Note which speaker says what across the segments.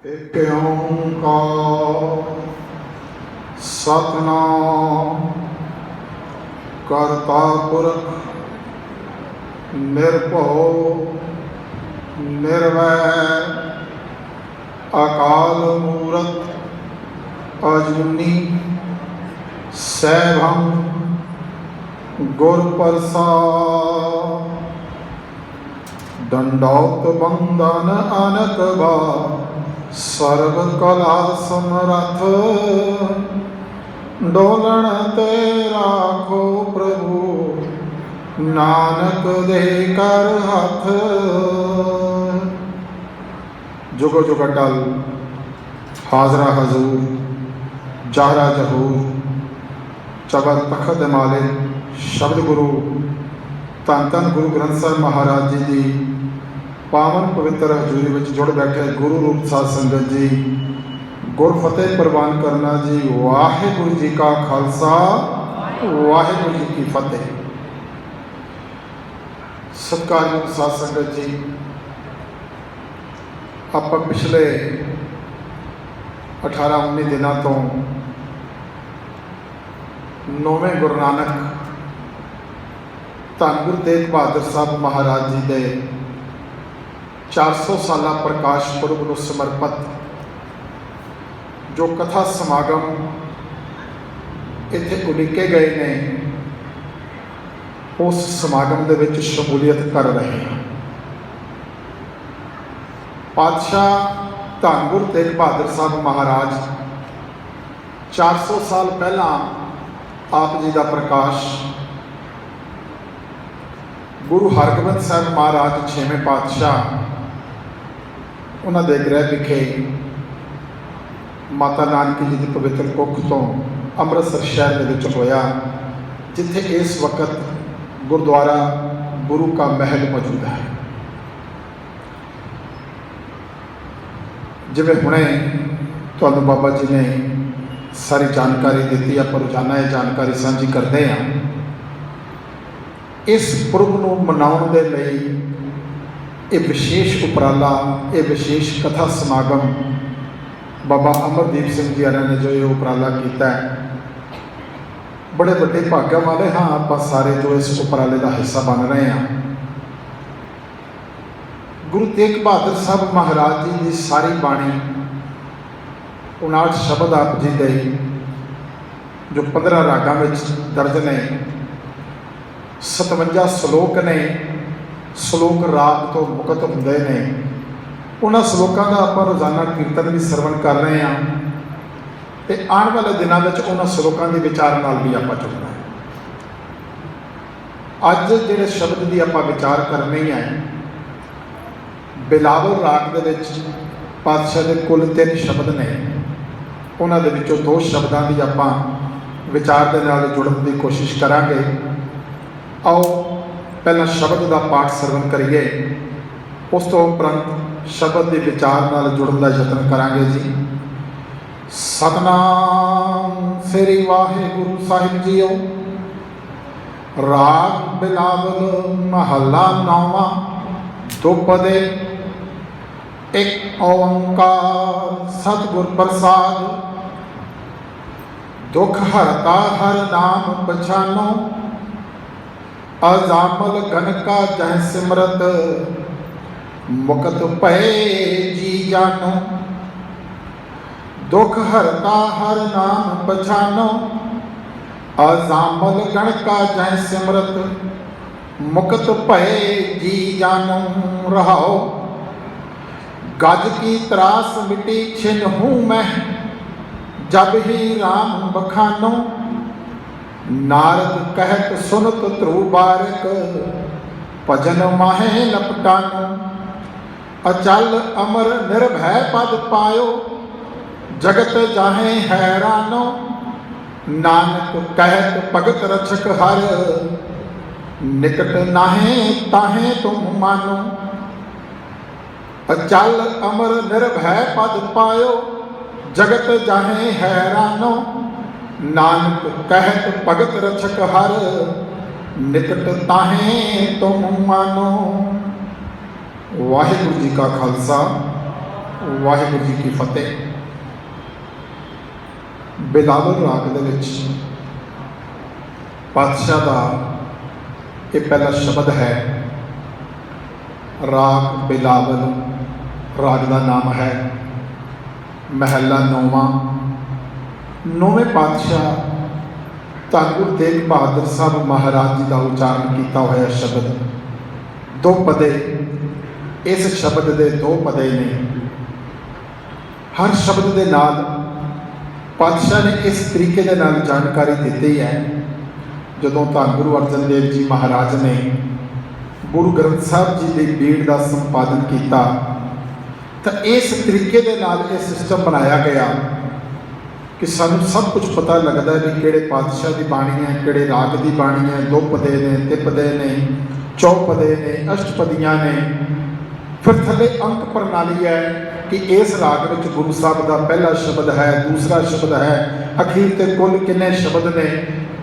Speaker 1: एक ओंकार सतनाम करता पुरख निर्भव निर्वैर अकाल मूरत अजूनी सैभम गुर प्रसाद दंडौत बंदन अनक बा सर्व कला समरथ डोलन ते राखो प्रभु नानक दे कर हथ। जुगो जुग अटल हाजरा हजूर जाहरा जहूर चबर तखत मालिक शब्द गुरु धन धन गुरु ग्रंथ साहिब महाराज जी की पावन पवित्र हजूरी में जुड़ बैठे गुरु रूप साध संगत जी गुर फतेह प्रवान करना जी। वाहिगुरु जी का खालसा वाहिगुरु जी की फतेह। सत्कारयोग साध संगत जी, आप पिछले 18-19 दिनों तो 9वें गुरु नानक धन गुरु तेग बहादुर साहब महाराज जी के 400 साल प्रकाश पुरब को समर्पित जो कथा समागम इत्थे उलीके गए ने, उस समागम दे विच शमूलियत कर रहे हैं। पातशाह धन गुरु तेग बहादुर साहब महाराज 400 साल पहला आप जी का प्रकाश गुरु हरगोबिंद साहब महाराज 6वें पातशाह उन्होंने गृह विखे माता नानकी जी की पवित्र कुख तो अमृतसर शहर के होया, जिथे इस वक्त गुरुद्वारा गुरु का महल मौजूद है। जिवें हुणे तुहानूं बाबा जी ने सारी जानकारी दी, आप रोजाना ये जानकारी साझी करते हैं। इस पुरब नूं मनाउण दे लई ये विशेष उपराला, ये विशेष कथा समागम बाबा अमरदीप सिंह जी ने जो ये उपराला किया है, बड़े बड़े भाग्य वाले हाँ आप सारे जो इस उपराले का हिस्सा बन रहे हैं। गुरु तेग बहादुर साहब महाराज जी की सारी बाणी 59 शब्द आप जी दे जो 15 रागां में दर्ज ने, 57 श्लोक ने। श्लोक राग तो मुक्त होंदे ने, उन्होंने श्लोकों का आप रोजाना कीर्तन भी सरवण कर रहे हैं, तो आने वाले दिनों में उन्होंने श्लोकों के विचार नाल भी आप जुड़ना है। अज जिहड़े शब्द की आप विचार करनी है, बिलावल राग दे विच पातशाह के कुल 3 शब्द ने, उन्होंने 2 शब्दों की आप विचार के नाल जुड़न की कोशिश करांगे। आओ पहला शब्द का पाठ सरवण करिए, उस तो उपरंत शब्द के विचार नाल जुड़न का यत्न करांगे जी। सतनाम श्री वाहिगुरु साहिब जीओ। राग बिलावल महला 9वां दोपदे। एक ओंकार सतगुर प्रसाद। दुख हरता हर नाम पछानो। अजामल घन का जह सिमरत मुकत पए जी जानो। दुख हरता हर नाम पछानो। अजामल घन का जह सिमरत मुकत पए जी जानो। रहाओ गज की त्रास मिटी छिन हूँ मैं जब ही राम बखानो। नारद कहत सुनत ध्रुव बारक भजन माहे लपटानो। अचल अमर निर्भय पद पायो जगत जाहे हैरानो। नानक कहत भगत रक्षक हर निकट नाहे ताहे तुम मानो। अचल अमर निर्भय पद पायो जगत जाहे हैरानो। नानक कहत भगत रक्षक हर निकट ताहे तुम मानो। वाहिगुरु जी का खालसा वाहिगुरू जी की फतेह। बिलावल राग दे विच पातशाह का ये पहला शब्द है। राग बिलावल राग का नाम है। महला 9वां। 9वें पातशाह धन गुरु तेग बहादुर साहब महाराज जी का उच्चारण किया हुआ शब्द दो पदे। इस शब्द के दो पदे ने। हर शब्द के नाल पातशाह ने इस तरीके के नाल जानकारी दी है। जदों धन गुरु अर्जन देव जी महाराज ने गुरु ग्रंथ साहब जी की बीड़ का संपादन किया तो इस तरीके के नाल यह सिस्टम बनाया गया कि सानू सब कुछ पता लगता है भी किहड़े पातशाह की बाणी है, किहड़े राग की बाणी है। दो पदे ने, तिपदे ने, चौपदे ने, अष्टपदियाँ ने। फिर थले अंक प्रणाली है कि इस राग में गुरु साहब का पहला शब्द है, दूसरा शब्द है, अखीर ते कुल किन्ने शब्द ने।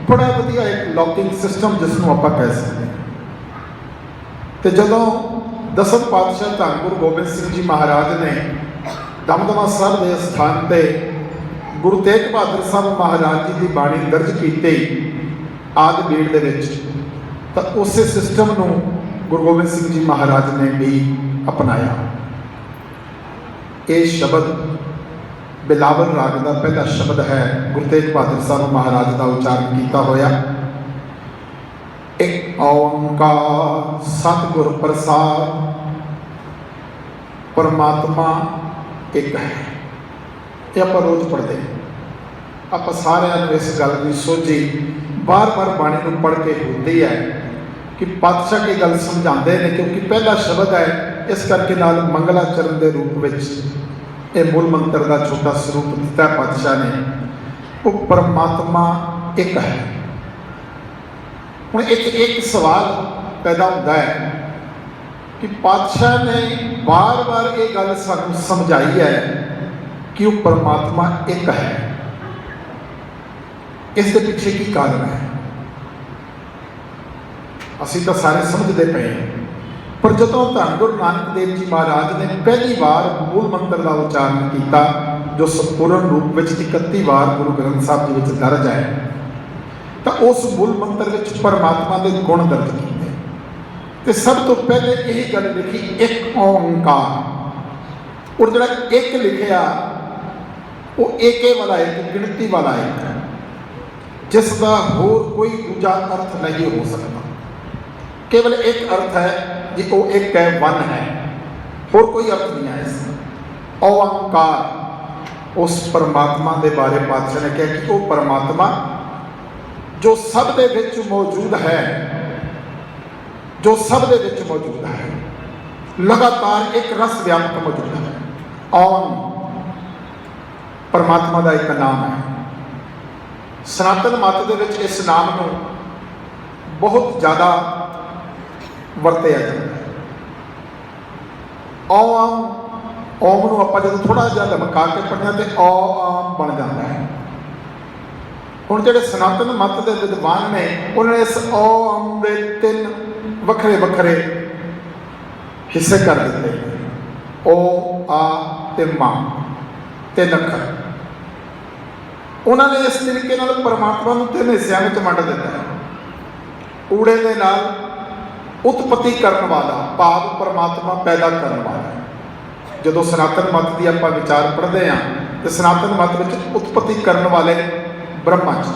Speaker 1: बड़ा वधिया एक लॉकिंग सिस्टम जिसनों आपां कह सकते हैं। तो जदों दसम पातशाह धन गुरु गोबिंद सिंह जी महाराज ने दमदमा साहब के स्थान पर गुरु तेग बहादुर साहब महाराज जी की बाणी दर्ज की आदि बीड़ दे विच, तो उस सिस्टम को गुरु गोबिंद सिंह जी महाराज ने भी अपनाया। ये शब्द बिलावल राग का पहला शब्द है। गुरु तेग बहादुर साहब महाराज का उच्चारण किया होया। एक ओंकार सतगुर प्रसाद परमात्मा एक है। ये आप रोज पढ़ते हैं। आप सारे इस गल की सोझी बार बार बाणी को पढ़ के होती है कि पातशाह की गल समझाते हैं, क्योंकि पहला शब्द है। इस करके नाल मंगलाचरण के रूप में यह मूल मंत्र का छोटा स्वरूप दिता पातशाह ने। वो परमात्मा एक है। हुण एक सवाल पैदा होता है कि पातशाह ने बार बार ये गल सानू समझाई है कि वो परमात्मा एक है। इसके पीछे की कारण है असी तो सारे समझते पे हैं। पर जदों धन गुरु नानक देव जी महाराज ने पहली बार मूल मंत्र का उच्चारण किया, जो संपूर्ण रूप में 31 बार गुरु ग्रंथ साहब जी में दर्ज है, तो उस मूल मंत्र में परमात्मा के गुण दर्ज किए। तो सब तो पहले यही गल लिखी एक ओंकार। और जो एक लिखा वो एके वाला एक गिनती वाला एक है, जिसका होर कोई दूजा अर्थ नहीं हो सकता। केवल एक अर्थ है कि वो एक है, वन है, और कोई अर्थ नहीं है इसमें। ओंकार उस परमात्मा के बारे पातशाह ने कहा कि वो परमात्मा जो सब दे विच मौजूद है, जो सब दे विच मौजूद है, लगातार एक रस व्यापक मौजूद है। ओम परमात्मा का एक नाम है। सनातन मत दे विच इस नाम को बहुत ज़्यादा वरतिया जाता है। ओम ओम को आप जो थोड़ा जहा लमका के पढ़िया तो ओम बन जाता है। हुण जिहड़े सनातन मत के विद्वान ने उन्होंने इस ओम के 3 वखरे वखरे हिस्से कर दिते। ओ आ ते मां 3 अखर। उन्होंने इस तरीके नाल परमात्मा को 3 हिस्सों में वंड दिता है। ऊड़े के नाल उत्पत्ति करने वाला, भाव परमात्मा पैदा करने वाला। जो सनातन मत की आप विचार पढ़ते हैं तो सनातन मत में उत्पत्ति करने वाले ब्रह्मा जी।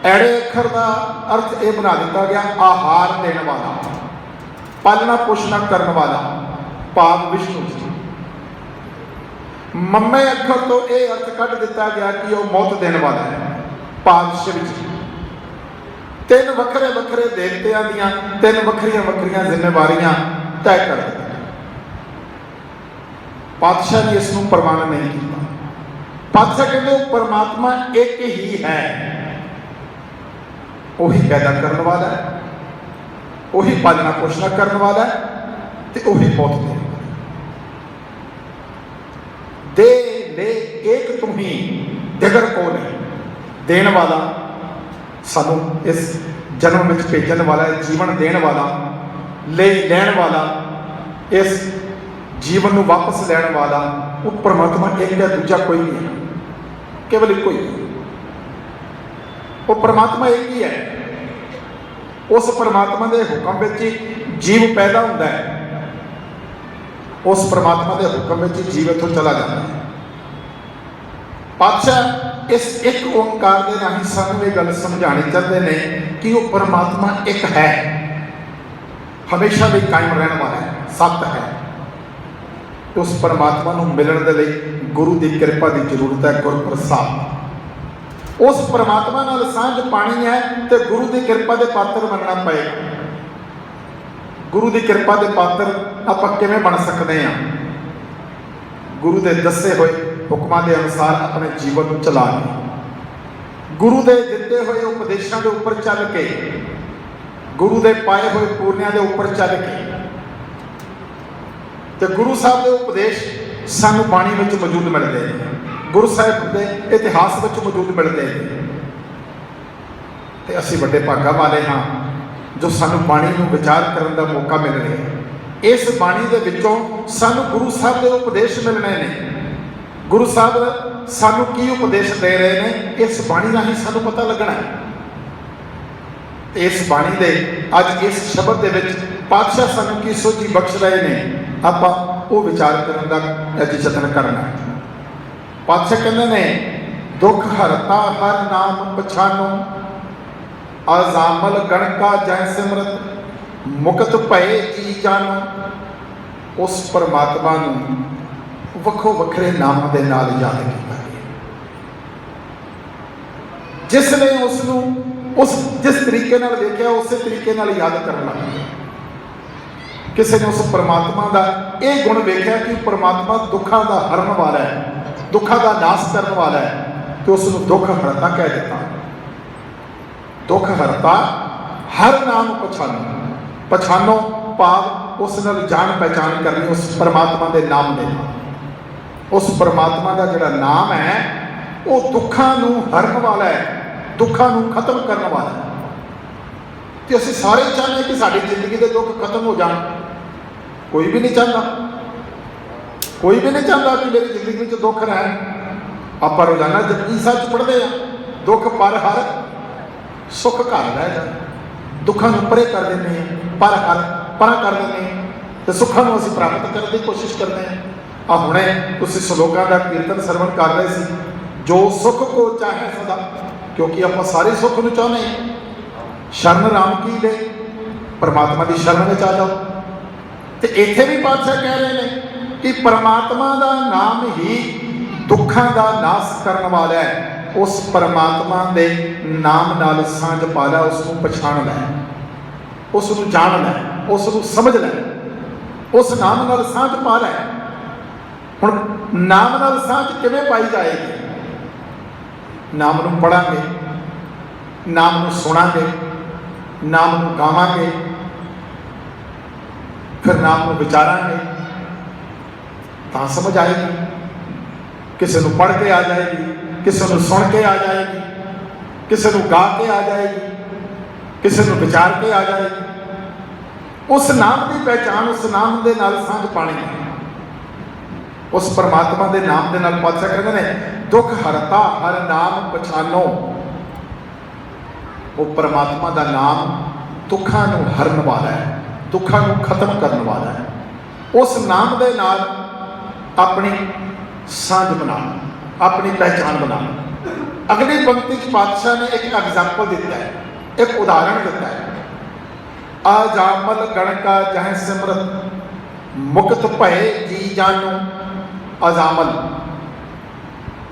Speaker 1: ऐड़े अखर का अर्थ यह बना दिता गया आहार देने वाला, पालना पोषणा करने वाला, भाव विष्णु जी। मम्मे अखर तो यह अर्थ कढ़ दिता गया कि वह मौत देने वाला है, भाव शिव जी। 3 वखरे वखरे देवतियां दियां 3 वखरियां वखरियां जिम्मेवारियां तय कर दी। पातशाह ने इसनों प्रमाण नहीं किया। पातशाह कहते परमात्मा एक ही है। वही पैदा करने वाला है, वही पालना पोषणा करने वाला है, तो वही मौत देने वाला है। दे ले एक तुम ही दिगर कौन है। देने वाला, सानू इस जन्म में भेजने वाला, जीवन देने वाला, ले लैन वाला, इस जीवन को वापस लैण वाला वो परमात्मा एक है, दूजा कोई नहीं है, केवल एक ही है। वो परमात्मा एक ही है। उस परमात्मा के हुक्म में ही जीव पैदा होता है, उस परमात्मा के हुक्म में ही जीव इथों चला जाता है। पातशाह इस एक ओंकार के राही सानू ये गल समझानी चाहते हैं कि वो परमात्मा एक है, हमेशा भी कायम रहने वाला है, सत्य है। उस परमात्मा को मिलने के लिए गुरु की कृपा की जरूरत है, गुर प्रसाद। उस परमात्मा नाल सांझ पानी है तो गुरु की कृपा के पात्र बनना पएगा। गुरु की कृपा के पात्र आप किवें बन सकते हैं? गुरु के दसे हुए हुक्मां के अनुसार अपने जीवन को चला के, गुरु के दिते हुए उपदेशों के उपर चल के, गुरु के पाए हुए पूर्णिया के उपर चल के, तो गुरु साहब के उपदेश सानू बाणी में मौजूद मिलते हैं, गुरु साहब के इतिहास में मौजूद मिलते हैं। तो असी बड़े भागा वाले हाँ जो सानू बाणी को विचार करने का मौका मिल रहा है। इस बाणी के विचों सानू गुरु साहब के उपदेश मिलने ने, गुरु साहब सानू की उपदेश दे रहे हैं, इस बाणी राही सानू पता लगना है। इस बाणी के अज इस शब्द के पातशाह सानू की सोची बख्श रहे हैं, आप वो विचार करने का अज यतन करना है। पातशाह कहते ने दुख हरता हर नाम पछानो, अजामल गणका जय सिमरत, मुकत भय जी जानो। उस परमात्मा वखो वखरे नाम के नाल याद किया, जिसने उसनू उस जिस तरीके नाल देखा उस तरीके नाल याद करना। किसी ने उस परमात्मा का यह गुण वेख्या कि परमात्मा दुखों का हरण वाला है, दुखों का नाश करने वाला है, तो उसनू दुख हरता कह दिता। दुख हरता हर नाम पछानो, पछानो भाव उस नाल जान पहचान करनी उस परमात्मा के नाम दे। उस परमात्मा का जिहड़ा नाम है वो दुखों हरण वाला है, दुखों खत्म करने वाला है। तो असीं सारे चाहते कि साडी जिंदगी के दुख खत्म हो जाए। कोई भी नहीं चाहता, कोई भी नहीं चाहता कि मेरी जिंदगी में दुख रहे। आप रोजाना जपजी साहब पढ़ते हैं, दुख पर हर सुख घर रह जाए, दुखों को परे कर देने हैं, पर हर परा कर देने हैं, तो सुखों को असीं प्राप्त करने की कोशिश करते हैं। आ हुणे तुसीं श्लोकां का कीर्तन सरवण कर रहे सी, जो सुख को चाहे सदा, क्योंकि आप सारे सुख को चाहते हैं। शरण राम की ले, परमात्मा की शरण में आ जाओ। तो इत्थे भी पातशाह कह रहे हैं कि परमात्मा का नाम ही दुखों का नाश करने वाला है। उस परमात्मा के नाम नाल सांझ पा लै, उसको पछाण लै, उसको जान लै, उसको समझ लै, उस नाम नाल सांझ पा लै। हुण नाम नाल सांझ किवें पाई जाएगी? नाम नूं पढ़ांगे, नाम नूं सुणांगे, नाम नूं गावांगे, फिर नाम नूं विचारांगे, तां समझ आएगी। किसी को पढ़ के आ जाएगी, किसी को सुन के आ जाएगी, किसी को गा के आ जाएगी, किसी को विचार के आ जाएगी। उस नाम की पहचान, उस नाम के नाल सांझ पानी है। उस परमात्मा के नाम के नाल पातशाह कहते हैं दुख हरता हर नाम पछानो। वो परमात्मा का नाम दुखों को हरन वाला है, दुखों को खत्म करने वाला है। उस नाम के नाल अपनी सांझ बना, अपनी पहचान बना। अगली पंक्ति पातशाह ने एक एग्जाम्पल दिता है, एक उदाहरण दिता है। अजामल गणका जह सिमरत, मुक्त भय जी जानो। अजामल,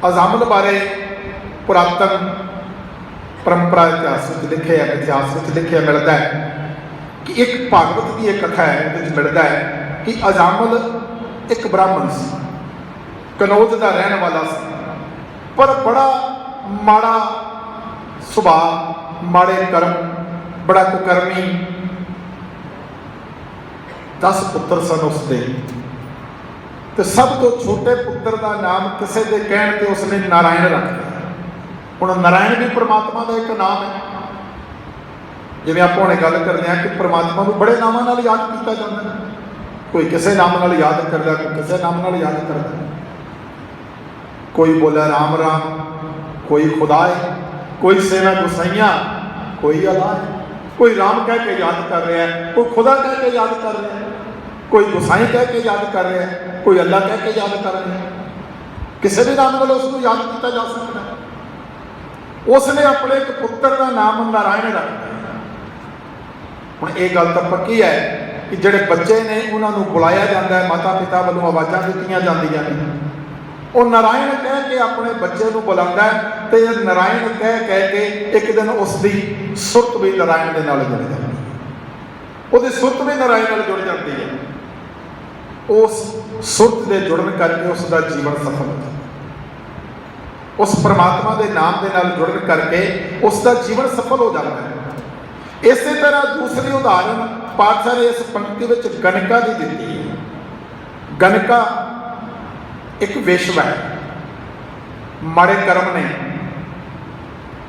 Speaker 1: अजामल बारे पुरातन परंपरा इतिहास में लिखे है, इतिहास में लिखे मिलता है कि एक भागवत की एक कथा है, उसमें मिलता है कि अजामल एक ब्राह्मण से कनौज का रहने वाला सी, पर बड़ा माड़ा सुभाव, माड़े कर्म, बड़ा कुकर्मी। 10 पुत्र सन उसके, तो सब तो छोटे पुत्र का नाम किसी के कहने पर उसने नारायण रख दिया। हुण नारायण भी परमात्मा का एक नाम है। जिवें आप हुणे गल करते हैं कि परमात्मा को बड़े नामां नाल याद किया जाता है, कोई किसी नाम नाल याद करता, कोई किसी नाम नाल याद करता, कोई बोले राम राम, कोई खुदा है, कोई सेवा गुसाइयाँ, कोई अल्लाह है, कोई राम कह के याद कर रहा है, कोई खुदा कह के याद कर रहा है, कोई गुसाई कह के याद कर रहा है, कोई अल्लाह कह के याद कर रहा है। किसी भी नाम वाले उसको याद किया जा सकता है। उसने अपने एक पुत्र का नाम नारायण रख दिया। हुण ये गल तो पक्की है कि जिहड़े बच्चे ने उन्होंने बुलाया जाता है, माता पिता वालों आवाज़ां दित्तियां जांदियां ने, वो नारायण कह के अपने बच्चे को बुलाता है, तो नारायण कह कह के एक दिन उसकी सुरत भी नारायण के नाल जुड़ जाती है, उसकी सुरत भी नारायण नाल जुड़ जाती है। उस सुरत के जुड़न करके उसका जीवन सफल हो जाता है। उस परमात्मा के नाम के नाल जुड़न करके उसका जीवन सफल हो जाता है। इस तरह दूसरी उदाहरण पातशाह ने इस पंक्ति में गणका की दी है। गणका एक विश्व है, माड़े कर्म ने,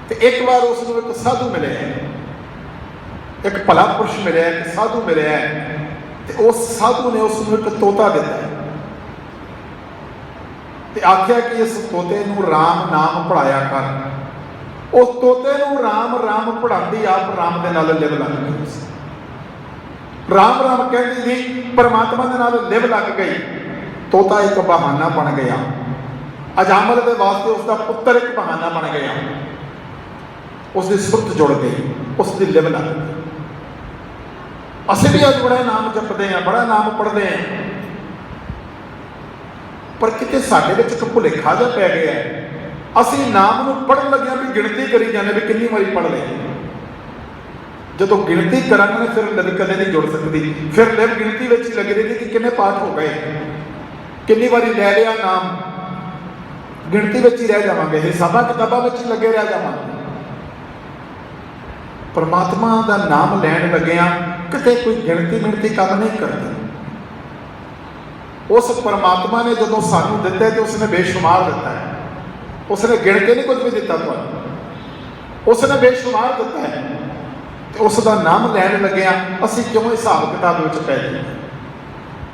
Speaker 1: तो एक बार उसको एक साधु मिले है, एक भला पुरुष मिले, एक साधु मिले है, तो उस साधु ने उसको एक तोता दिता है, तो आख्या कि इस तोते को राम नाम पढ़ाया कर। उस तोते को राम राम पढ़ाती आप राम के नाल लिव लग गई, राम राम कहती थी, परमात्मा के नाल लिव लग गई। तोता एक बहाना बन गया, अजामल के वास्ते उसका पुत्र एक बहाना बन गया, उसकी सुरत जुड़ गई, उसकी लिव लग गई। असीं भी अज बड़ा नाम जपते हैं, बड़ा नाम पढ़ते हैं, पर कितने साडे विच एक भुलेखा जिहा पै गया है। असीं नाम नूं पढ़न लगे भी गिणती करी जाने भी कितनी बारी पढ़ ले, जो गिणती करांगे फिर लिव कदे नहीं जुड़ सकती, फिर लिव गिणती में ही लगी रहेगी कि कितने पाठ हो गए, कितनी बारी लै लिया नाम, गिणती में ही रह जावांगे, हिसाबां किताबां में ही लगे रह जावांगे। परमात्मा का नाम लैन लग्या किते कोई गिणती मिणती काम नहीं करता। उस परमात्मा ने जो सानू दिता है तो उसने बेशुमार दिता है, उसने गिण के नहीं कुछ भी दिता, तो उसने बेशुमार दिता है, तो उसका नाम लैन लग्या असीं क्यों हिसाब किताब में पै जाए,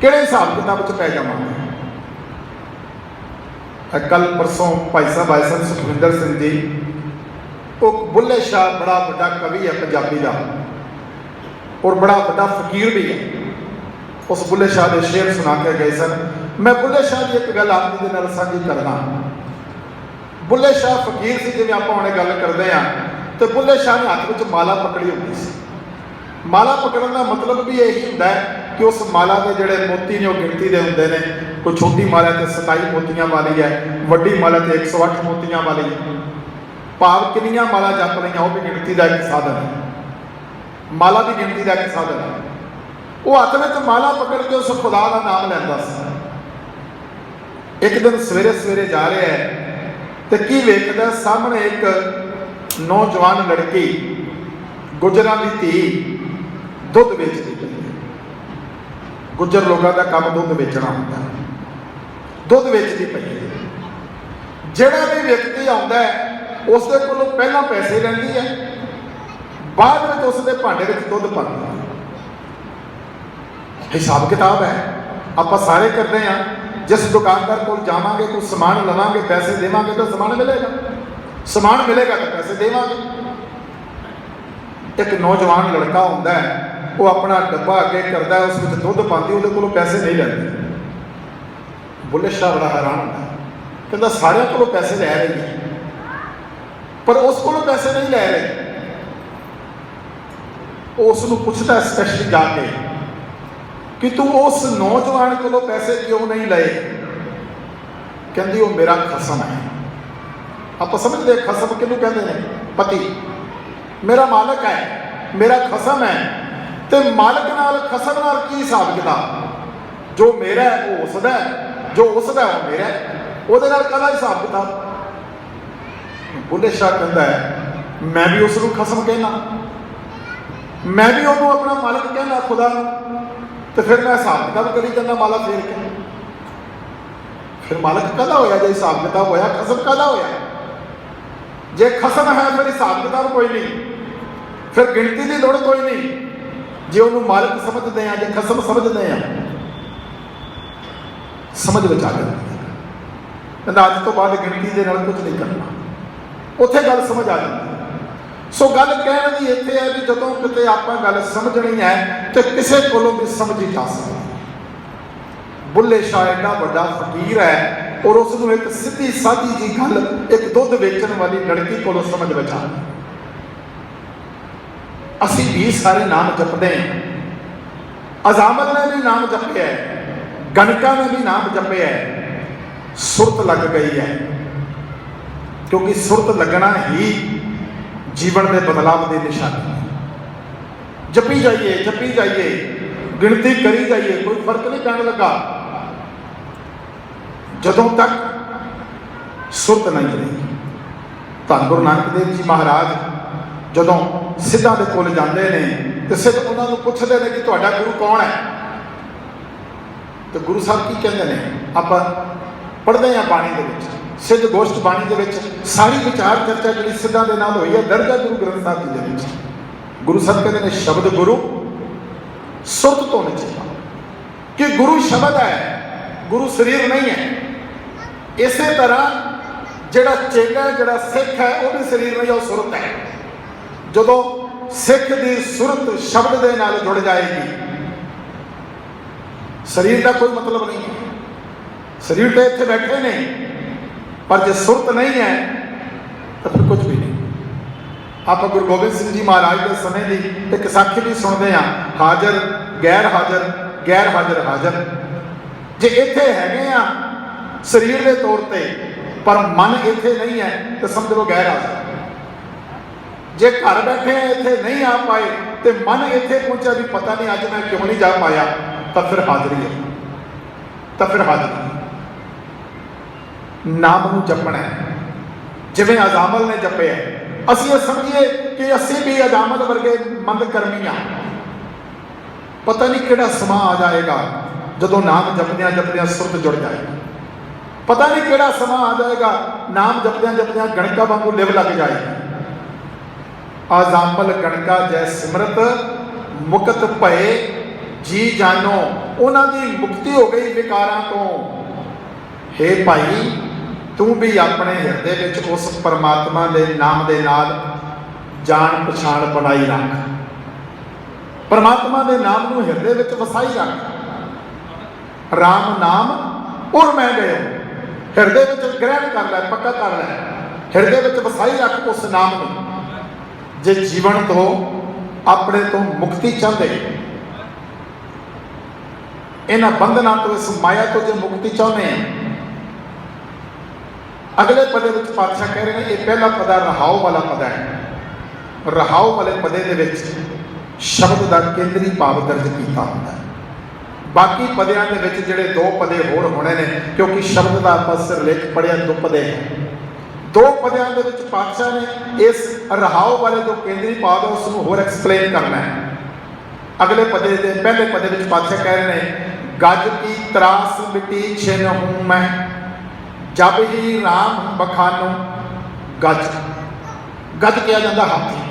Speaker 1: किहड़े हिसाब किताब में पै जावांगे। कल परसों भाई साहब आए सन सुखविंदर सिंह जी, वो बुल्ले शाह बड़ा बड़ा कवि है पंजाबी का और बड़ा बड़ा फकीर भी है। उस बुल्ले शाह के शेर सुना के गए सन। मैं बुल्ले शाह की एक गल आप जी नाल साझी करना। बुल्ले शाह फकीर से जिवें आपां हुणे गल करते हैं, तो बुल्ले शाह ने हाथ में माला पकड़ी होती सी। माला पकड़न का मतलब भी यही होंदा है कि उस माला के जिहड़े मोती ने वो गिणती दे हुंदे ने, कोई छोटी माला तो 27 मोतियां वाली है, वड्डी माला तो 108 मोतियां वाली है। भाव कितनियां माला जप रही वह भी गिणती का एक साधन है, माला भी गिणती का एक साधन है। वो हाथ में माला पकड़ के उस खुदा का नाम लैंदा सी। एक दिन सवेरे सवेरे जा रहा है तो की वेखदा सामने एक नौजवान लड़की गुजरां दी धी दुध बेचती पई है। गुजर लोगों का काम दुध बेचना होता है, दुध बेचती पई है। जिहड़ा भी व्यक्ति आउंदा है उसके कोलों पहला पैसे लैंदी है, बाद में उसके भांडे में दुध पाती है। हिसाब किताब है, आप सारे करते हैं। जिस दुकानदार को जावांगे, कुछ समान लवांगे, पैसे देवांगे तो समान मिलेगा, समान मिलेगा तो पैसे देवांगे। एक नौजवान लड़का होता है, वो अपना डब्बा अगे करता है, उसमें दुध पाती, वो को पैसे नहीं लेते। बुल्ले शाह बड़ा हैरान होता है, कहता सारे को पैसे लै रही है पर उस को पैसे नहीं लै रहे। उसको पूछता स्पैशली जाके कि तू उस नौजवान को पैसे क्यों नहीं लाए। कहती वो मेरा खसम है। आप समझते खसम किनू कहते हैं? पति मेरा मालिक है, मेरा खसम है। तो मालिक नाल खसम नाल की हिसाब किताब? जो मेरा है वो उसदा है, जो उसदा है वो मेरा है, ਉਹਦੇ ਨਾਲ ਕਾਹਦਾ ਹਿਸਾਬ ਕਿਤਾਬ? ਬੁੱਲੇ ਸ਼ਾਹ ਕਹਿੰਦਾ ਹੈ ਮੈਂ ਵੀ ਉਸ ਨੂੰ ਖਸਮ ਕਹਿਣਾ, ਮੈਂ ਵੀ ਉਹਨੂੰ ਆਪਣਾ ਮਾਲਕ ਕਹਿਣਾ ਖੁਦਾ ਨੂੰ, ਤੇ ਫਿਰ ਮੈਂ ਹਿਸਾਬ ਕਿਤਾਬ ਕਰੀ ਜਾਂਦਾ ਮਾਲਾ ਫੇਰ ਕੇ। ਫਿਰ ਮਾਲਕ ਕਾਹਦਾ ਹੋਇਆ ਜੇ ਹਿਸਾਬ ਕਿਤਾਬ ਹੋਇਆ? ਖਸਮ ਕਾਹਦਾ ਹੋਇਆ? ਜੇ ਖਸਮ ਹੈ ਫਿਰ ਹਿਸਾਬ ਕਿਤਾਬ ਕੋਈ ਨਹੀਂ, ਫਿਰ ਗਿਣਤੀ ਦੀ ਲੋੜ ਕੋਈ ਨਹੀਂ। ਜੇ ਉਹਨੂੰ ਮਾਲਕ ਸਮਝਦੇ ਆ, ਜੇ ਖਸਮ ਸਮਝਦੇ ਆ समझ में आ जाती है। कहता अज तो बाद गिणती के नाल कुछ नहीं करना, उत्थे गल समझ आ जाती है। सो गल कहने की इत्थे है भी जदों किते आपां गल समझनी है तो किसी कोलों भी समझी जा सकती। बुल्ले शाह एडा वड्डा फकीर है और उसनूं एक सीधी सादी जी गल एक दुध वेचण वाली लड़की कोलों समझ में आ गई। असीं भी सारे नाम जपदे हैं। अजामल ने भी नाम जपया है, गणका ने भी नाम जपया है, सुरत लग गई है, क्योंकि सुरत लगना ही जीवन के बदलाव की निशानी है। जपी जाइए गिनती करी जाइए, कोई फर्क नहीं पैन लगा जदों तक सुरत नहीं रहेगी। धन गुरु नानक देव जी महाराज जदों सिद्धां दे कोल जाते हैं तो सिद्ध उन्होंने पूछते हैं कि तुहाडा गुरु कौन है। तो गुरु साहब की कहते हैं, आप पढ़ते हैं बाणी के सिद्ध गोष्ठ बाणी के सारी विचार चर्चा जी सिद्धां दे नाल हुई है, दर्ज है गुरु ग्रंथ साहब जी के। गुरु साहब कहते हैं शब्द गुरु सुरत तो निचला, कि गुरु शब्द है, गुरु शरीर नहीं है। इस तरह जिहड़ा चेला जिहड़ा सिख है वह भी शरीर नहीं, वह सुरत है। जदों सिख की सुरत शब्द के नाल जुड़ जाएगी, शरीर का कोई मतलब नहीं है। शरीर तो इत्थे बैठे नहीं, पर जो सुरत नहीं है तो फिर कुछ भी नहीं। आप गुरु गोबिंद सिंह जी महाराज के समय की एक साखी भी सुनते हैं, हाजर गैर हाजर, गैर हाजर हाजर। जे इत्थे हैगे आ शरीर के तौर पर, पर मन इत्थे नहीं है तो समझ लो गैर हाजर। जे घर बैठे इत्थे नहीं आ पाए तो मन इत्थे पहुंचा भी पता नहीं अज मैं क्यों नहीं जा पाया, तो फिर हाजरी है, तो फिर हाजरी। नाम नूं जपना है जिवें अजामल ने जपे है। असीं ये समझिए कि असीं भी अजामल वर्गे मंद कर्मी हाँ। पता नहीं किहड़ा समा आ जाएगा जदों नाम जपदियां जपदियां सुरत जुड़ जाएगी। पता नहीं किहड़ा समा आ जाएगा नाम जपदियां जपदियां गणका वांगू लिव लग जाएगी। अजामल गणका जै सिमरत मुकत भए जी जानो, उन्हां दी मुक्ति हो गई विकारां तो। हे भाई तू भी अपने हिरदे विच उस परमात्मा के नाम के नाल जान पछाण बनाई रख। परमात्मा के नाम नूं हिरदे विच वसाई रख। राम नाम उर मैं गए, हिरदे विच ग्रहण कर लै, पक्का कर लै, हिरदे विच वसाई रख उस नाम नूं। जे जीवन तो अपने तो मुक्ति चाहते, इन्हां बंधनां तो इस माया तो जो मुक्ति चाहते हैं, अगले पदे विच पातशाह कह रहे हैं ये पहला पदा रहाओ वाला पदा है। रहाओ वाले पदे दे विच शब्द का केंद्री भाव दर्ज किया होता है। बाकी पदियां दे विच जिहड़े दो पदे होर होने ने, क्योंकि शब्द का आपां सिरलेख पढ़िया दो पदे हैं। दो पदियां दे विच पातशाह ने इस रहाओ वाले जो केंद्री भाव है उसनूं होर एक्सप्लेन करना है। अगले पदे दे पहले पदे विच पातशाह कह रहे हैं गज की त्रास मिटी छिन हूं मैं, जब ही राम बखानो गज। गज किया जाता हाथी।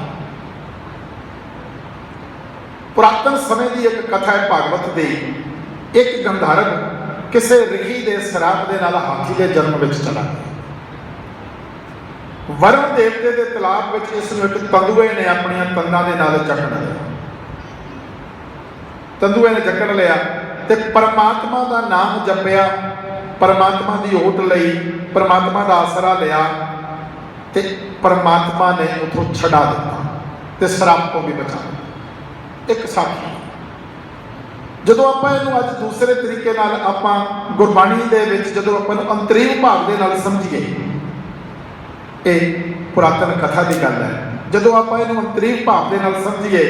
Speaker 1: पुरातन समय की एक कथा है भागवत की, एक गंधर्व किसी ऋषि के श्राप के नाल हाथी के जन्म में चला गया। वरुण देवते के तलाब में इसमें एक तंदुए ने अपन तंदा के नाल जकड़ लिया। तंदुए ने जकड़ लिया तो परमात्मा का नाम जपया, परमात्मा की ओट लई, परमात्मा का आसरा लिया तो परमात्मा ने उतों छड़ा दिता तो श्राप को भी बचा। एक साखी जदों आपां इहनूं अज दूसरे तरीके नाल आपां गुरबाणी दे विच जदों आपां नूं अंतरीव भाव दे नाल समझीए, ये पुरातन कथा की गल है। जदों आपां इहनूं अंतरीव भाव दे नाल समझीए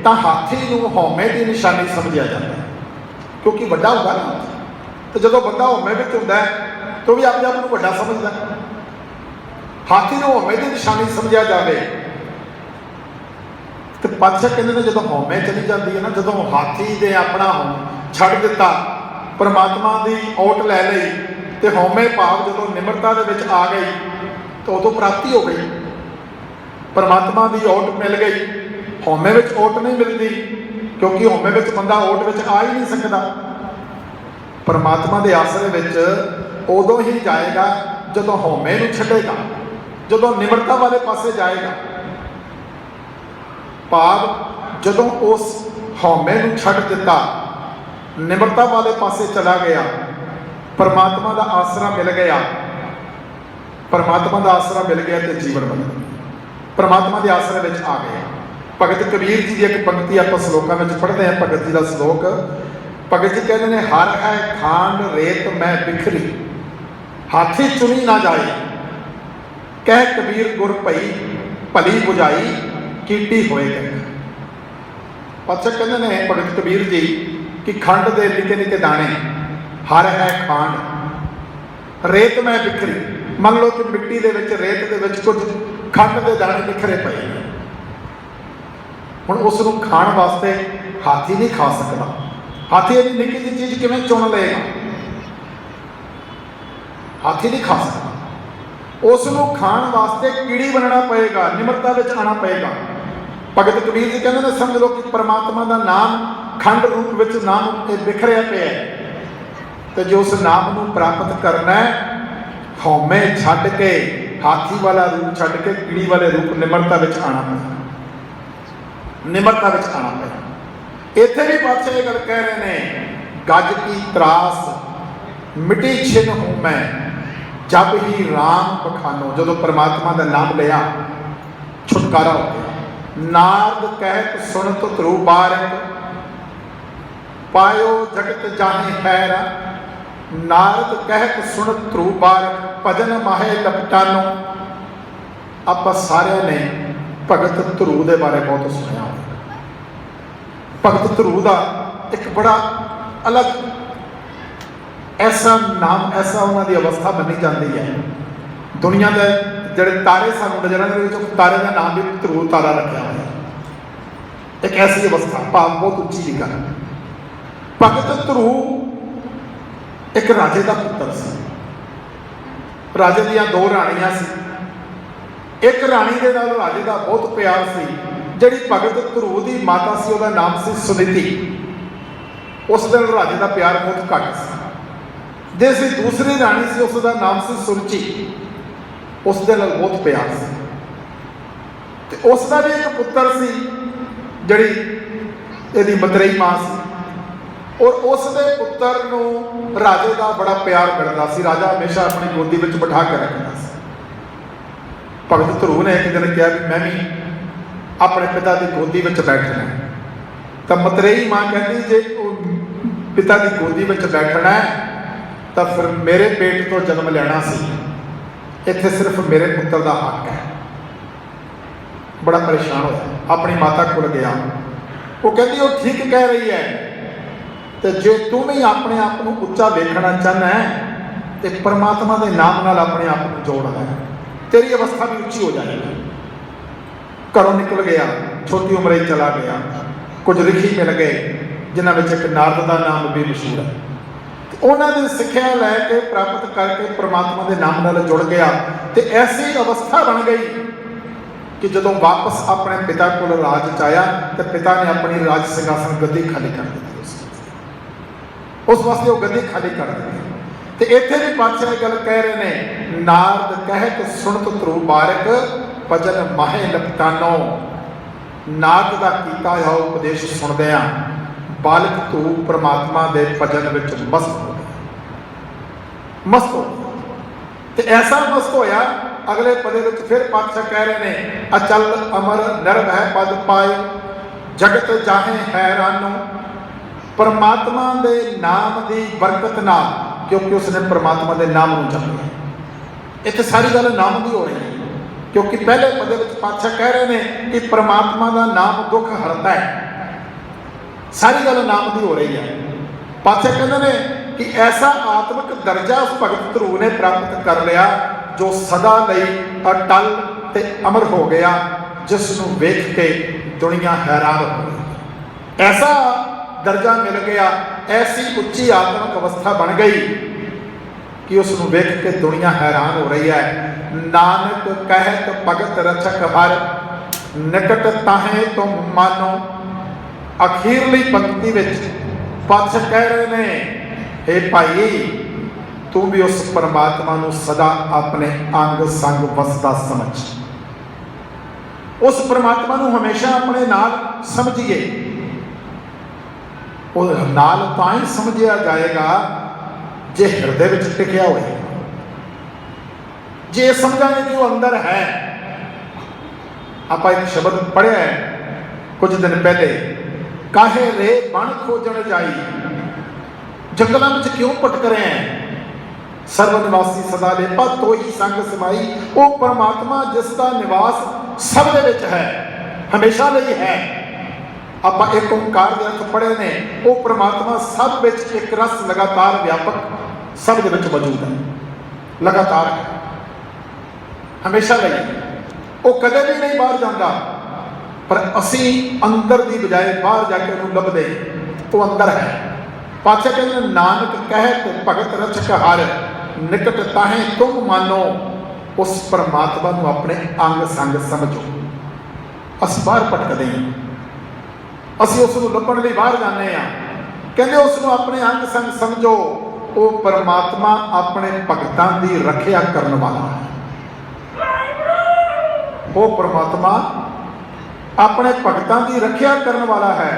Speaker 1: तो हाथी नूं हौमे की निशानी समझिया जाता है, क्योंकि वड्डा होगा ना। तो जदों बंदा हौमे विच हुंदा है तो भी अपने आप को वड्डा समझदा है। हाथी नूं हौमे की निशानी समझिया जाए तो पातशाह कहते हैं जो हौमे चली जाती है ना, जो हाथी ने अपना छड़ दिता, परमात्मा की ओट लै ली तो हौमे भाव जो निमरता के आ गई तो उदों प्राप्ति हो गई, परमात्मा की ओट मिल गई। हौमे में ओट नहीं मिलती, क्योंकि हौमे में बंदा ओट में आ ही नहीं सकता। परमात्मा के आसरे विच उदों ही जाएगा जदों हौमे नूं छड्डेगा, जदों निमरता वाले पासे जाएगा। भाव जदों उस हौमे नूं छड्ड दिता, निमरता वाले पासे चला गया, परमात्मा का आसरा मिल गया, परमात्मा का आसरा मिल गया तो जीवन बदल गया, परमात्मा के आसरे विच आ गया। भगत कबीर जी की एक पंक्ति आप श्लोकों में पढ़ते हैं, भगत जी का श्लोक। भगत जी कहते हैं, हर है खांड रेत मैं बिखरी, हाथी चुनी ना जाए, कह कबीर गुर पई भली बुझाई कीटी होए गए। पातशाह कहते हैं भगत कबीर जी कि खंड के निके निके दाने, हर है खांड रेत मैं बिखरी। मान लो कि मिट्टी के रेत के कुछ खंड के दाने बिखरे पे, हुण उसनूं खाण वास्ते हाथी नहीं खा सकता। हाथी इन्नी निक्की जी चीज़ किवें चुन लेगा, हाथी नहीं खा सकता। उसनूं खाण वास्ते कीड़ी बनना पएगा, निमरता विच आना पएगा। भगत कबीर जी कहते हैं, समझ लो कि परमात्मा का नाम खंड रूप विच नाम बिखरिया पे है, तो जो उस नाम नूं प्राप्त करना है, हौमे छड्ड के, हाथी वाला रूप छड्ड के कीड़ी वाले रूप निमरता विच आना पएगा, निमरता विच आना पएगा। इत्थे भी पातशाह ये गल कह रहे हैं, गज की त्रास मिटी छिन हूं मैं, जब ही राम बखानो। जदों परमात्मा का नाम लिया, छुटकारा हो गया। नारद कहत सुनत ध्रुव बारक, पायो जगत जाहि हैरा। नारद कहत सुनत ध्रुव बारक, भजन माहे लपटानो। आप सारे ने भगत ध्रुव के बारे बहुत सुनिया। भगत ध्रुव का एक बड़ा अलग ऐसा नाम, ऐसा उन्होंने अवस्था बनी जाती है। दुनिया के जोड़े तारे सानू नजर आते, तारे का नाम भी ध्रुव तारा रखा हुआ है। एक ऐसी अवस्था, भाव बहुत उच्ची जी गल। भगत ध्रुव एक राजे का पुत्र सी। राजे दियां दो राणियां सी। एक राणी के नाल राजे का बहुत प्यार सी। जिहड़ी भगत ध्रुव की माता सी, उसका नाम सी सुनीति। उस दिन राजे का प्यार बहुत घट सी। जिस दूसरी राणी सी, उसका नाम सी सुरची। उस दे नाल बहुत प्यार से। ते उसका भी एक पुत्र सी, जिहड़ी इहदी मतरेई मां सी, और उसके पुत्र नूं राजे का बड़ा प्यार मिलता सी। राजा हमेशा अपनी गोदी में बिठा के रखता सी। भगत ध्रुव ने एक दिन कहा कि मैं भी अपने पिता की गोदी में बैठना है। तो मतरेई मां कहती, जे पिता की गोदी में बैठना है तो फिर मेरे पेट तो जन्म लेना सी, इत्थे सिर्फ मेरे पुत्र का हक है। बड़ा परेशान होया, अपनी माता को गया। वो कहती, वो ठीक कह रही है, तो जे तू भी अपने आप को उच्चा देखना चाहना है तो परमात्मा के नाम नाल अपने आप को जोड़ना है, तेरी अवस्था भी उच्ची हो जाएगी। घरों निकल गया, छोटी उम्र ही चला गया। कुछ ऋषि मिल गए, जिन्हों में एक नारद का नाम भी मशहूर है। उन्होंने सिक्ख्या लैके प्राप्त करके परमात्मा के नाम नाल जुड़ गया। तो ऐसी अवस्था बन गई कि जदों वापस अपने पिता को राज च आया, तो पिता ने अपनी राज सिंघासन गद्दी खाली कर दी। उस वास्ते वो गद्दी खाली कर दी। तो इत्थे भी पातशाह गल कह रहे हैं, नारद कहत सुनत ध्रुव बारक, भजन माहे लपटानो। नारद का कीता होया उपदेश सुनदिया बालक तू परमात्मा के भजन विच मस्त हो गया, मस्त हो गया। तो ऐसा मस्त होया, अगले पदे विच फिर पातशाह कह रहे हैं, अचल अमर निर्भय पद पाए, जगत जाहे हैरानो। परमात्मा के नाम की बरकत नाल, क्योंकि उसने परमात्मा के नाम को जपिया। इत्थे सारी गल नाम की हो रही है, क्योंकि पहले पदे विच पातशाह कह रहे हैं कि परमात्मा का नाम दुख हरता है। सारी गल नाम की हो रही है। पातशाह कहते हैं कि ऐसा आत्मिक दर्जा उस भगत ध्रुव ने प्राप्त कर लिया, जो सदा लई अटल ते अमर हो गया, जिसनों वेख के दुनिया हैरान हो गई। ऐसा दर्जा मिल गया, ऐसी उच्ची आत्मिक अवस्था बन गई कि उसनों वेख के दुनिया हैरान हो रही है। नानक कहत भगत रचक हर, निकट ताहे तुम मानो। अखीरली पंक्ति विच पातशाह कह रहे हैं, हे भाई तू भी उस परमात्मा नूं सदा अपने अंग संग वसदा समझ, उस परमात्मा नूं हमेशा अपने नाल समझिए। वो नाल तां ही समझिया जाएगा जे हृदय विच टिकिया होए। जे समझांगे कि वो अंदर है। आप एक शब्द पढ़िया है कुछ दिन पहले, काहे रे बण खोजण जाई, जंगलों में क्यों भटक रहे हैं, सर्वनिवासी सदा लेपा तो ही संग समाई। वो परमात्मा जिसका निवास सब दे विच है, हमेशा ਲਈ है। आप एक ओंकार के अर्थ पढ़े ने, वो परमात्मा सब विच एक रस लगातार व्यापक सब दे विच मौजूद है, लगातार है, हमेशा ਲਈ। वो कदे भी नहीं बाहर जाता, पर असी अंदर की बजाय बाहर जाके उन्होंने लभदे, वो अंदर है। पातशाह कहते नानक कहत भगत रचक हर, निकट ताहे तुम मानो। उस परमात्मा को अपने अंग संग समझो। अस बाहर भटकते हैं, असी उसको लभण लई बाहर जाने हैं। कहते उसको अपने अंग संग समझो। वो परमात्मा अपने भगतां की रखिया करने वाला है। वो परमात्मा अपने भगतां की रखिया करने वाला है।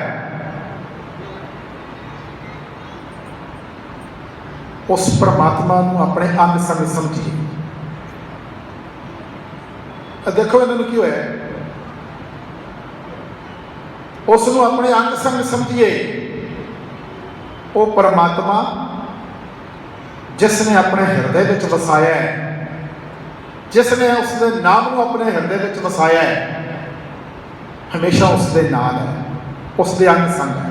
Speaker 1: उस परमात्मा को अपने अंग संग समझिए। देखो इन्होंने की होया, उसको अपने अंग संग समझिए। वो परमात्मा जिसने अपने हृदय में वसाया है, जिसने उसके नाम को अपने हृदय में वसाया है, हमेशा उसके नाल है, उसके अंग संग है।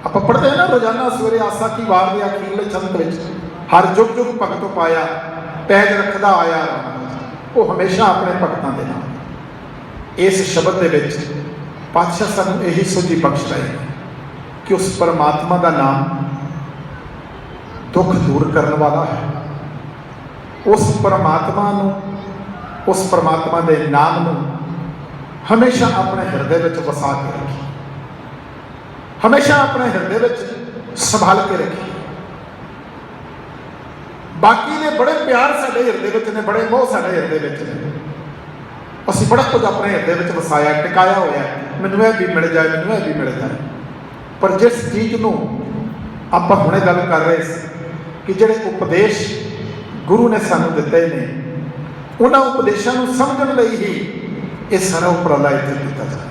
Speaker 1: आप पढ़ते हैं ना रोजाना सवेरे आसा की वार के अखीरले चंत विच, हर जुग जुग भगत पाया पैज रखदा आया, वो हमेशा अपने भगतां दे नाल। इस शब्द दे विच पातशाह सानूं यही सुझी बख्श रहे हैं कि उस परमात्मा का नाम दुख दूर करने वाला है। उस परमात्मा नूं, उस परमात्मा के नाम नूं हमेशा अपने हृदय में वसा के रखिए, हमेशा अपने हृदय में संभाल के रखिए। बाकी ने बड़े प्यार साडे हृदय में ने, बड़े मोह साडे हृदय में ने, असीं बड़ा कुछ अपने हृदय में वसाया टिकाया होया, मैनूं यह भी मिल जाए, मैनूं यह भी मिल जाए। पर जिस चीज़ नूं आपां हुणे गल कर रहे कि जिहड़े उपदेश गुरु ने सानूं दिते ने, उन्हां उपदेशों नूं समझण लई ही ये सारा उपराला इत्थे कीता जाए।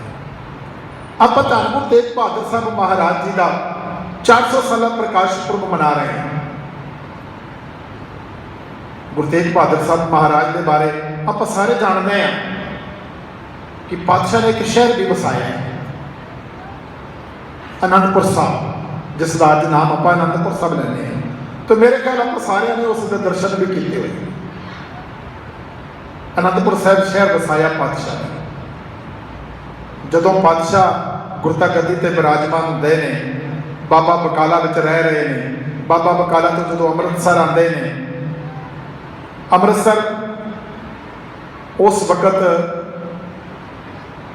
Speaker 1: आप धन गुरु तेग बहादुर साहब महाराज जी का 400 साल प्रकाश पुरब मना रहे हैं। गुरु तेग बहादुर साहब महाराज के बारे आप सारे जानते हैं कि पातशाह ने एक शहर भी वसाया है, आनंदपुर साहब, जिसका अज नाम आप आनंदपुर साहब लेने हैं। तो मेरे ख्याल आप सारे ने उसके दर्शन भी किए हुए। आनंदपुर साहब शहर वसाया पातशाह ने। जदों पातशाह गुरता गद्दी ते विराजमान होंदे ने, बाबा बकाला विच रह रहे हैं, बाबा बकाला तो जो अमृतसर आते हैं, अमृतसर उस वक्त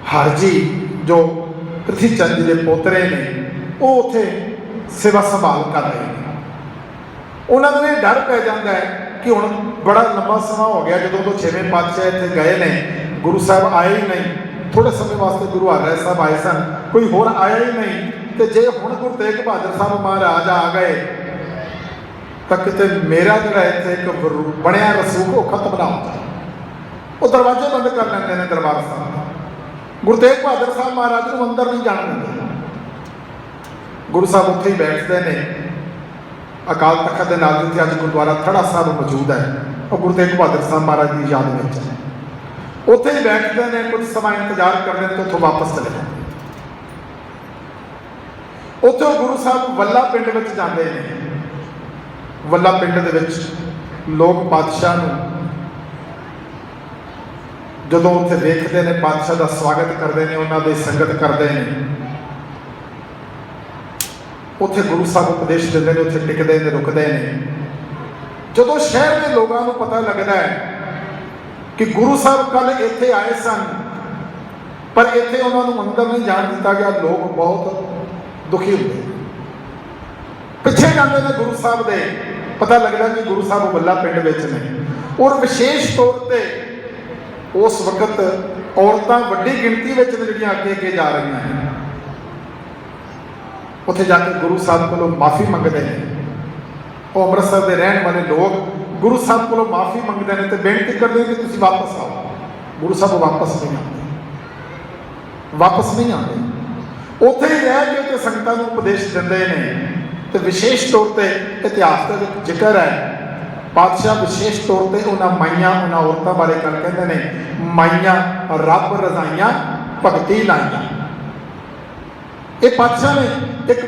Speaker 1: हरजी जो पृथ्वी चंद जी के पोतरे ने, वो उत्थे सेवा संभाल कर रहे हैं। उन्होंने ये डर पै जाता है कि हुण बड़ा लंबा समा हो गया, जो तो 6वें पातशाह इत्थे गए ने, गुरु साहब आए ही नहीं। थोड़े समय वास्ते गुरु हरराय साहब आए सन, कोई होर आया ही नहीं। तो जे हुण गुरु तेग बहादुर साहब महाराज आ गए तो किते मेरा जिहड़ा इत्थे एक बनया रसूख वो खत्म ना हो जाए। वो दरवाजे बंद कर लेंदे ने दरबार साहब। गुरु तेग बहादुर साहब महाराज को अंदर नहीं जाण दिंदे। गुरु साहब उत्थे ही बैठते हैं। अकाल तख्त के नाल जिथे अज गुरुद्वारा थड़ा साहब मौजूद है, और गुरु तेग बहादुर साहब महाराज की याद में है। उत्थे ही बैठते हैं, कुछ समय इंतजार करते हैं तो उत्थों वापस चले जाते। उत्थों गुरु साहब वल्ला पिंड में जाते हैं। वल्ला पिंड दे विच लोग पातशाह नूं जदों उत्थे देखते हैं, पातशाह का स्वागत करते हैं, उन्होंने संगत करते हैं। उत्थे गुरु साहब उपदेश देते हैं, उत्थे टिकते हैं, रुकते हैं। जदों शहर के लोगों को पता लगता है कि गुरु साहब कल इत्थे आए सन, पर इत्थे उन्होंने अंदर नहीं जान दिता गया, लोग बहुत दुखी होंगे। पिछे जाते हैं गुरु साहब दे, पता लगता कि गुरु साहब बल्ला पिंड विच ने। और विशेष तौर पर उस वक्त औरतां वड्डी गिणती में जिहड़ियां अगे अगे जा रही हैं, उत्थे जाके गुरु साहब को माफ़ी मंगते हैं। वो अमृतसर के रहने वाले लोग गुरु साहब को माफ़ी मंगते हैं तो बेनती करते हैं कि तुसीं वापस आओ। गुरु साहब वापस नहीं आते, वापस नहीं आते, उत्थे ही रह के तो संगतां नूं उपदेश दिंदे ने। तो विशेष तौर पर इतिहास का जिक्र है, पातशाह विशेष तौर पर उन्होंने माइया उन्होंने औरतों बारे गल कहते हैं, माइया रब रजाइयां भगती लाइया। ये पातशाह ने एक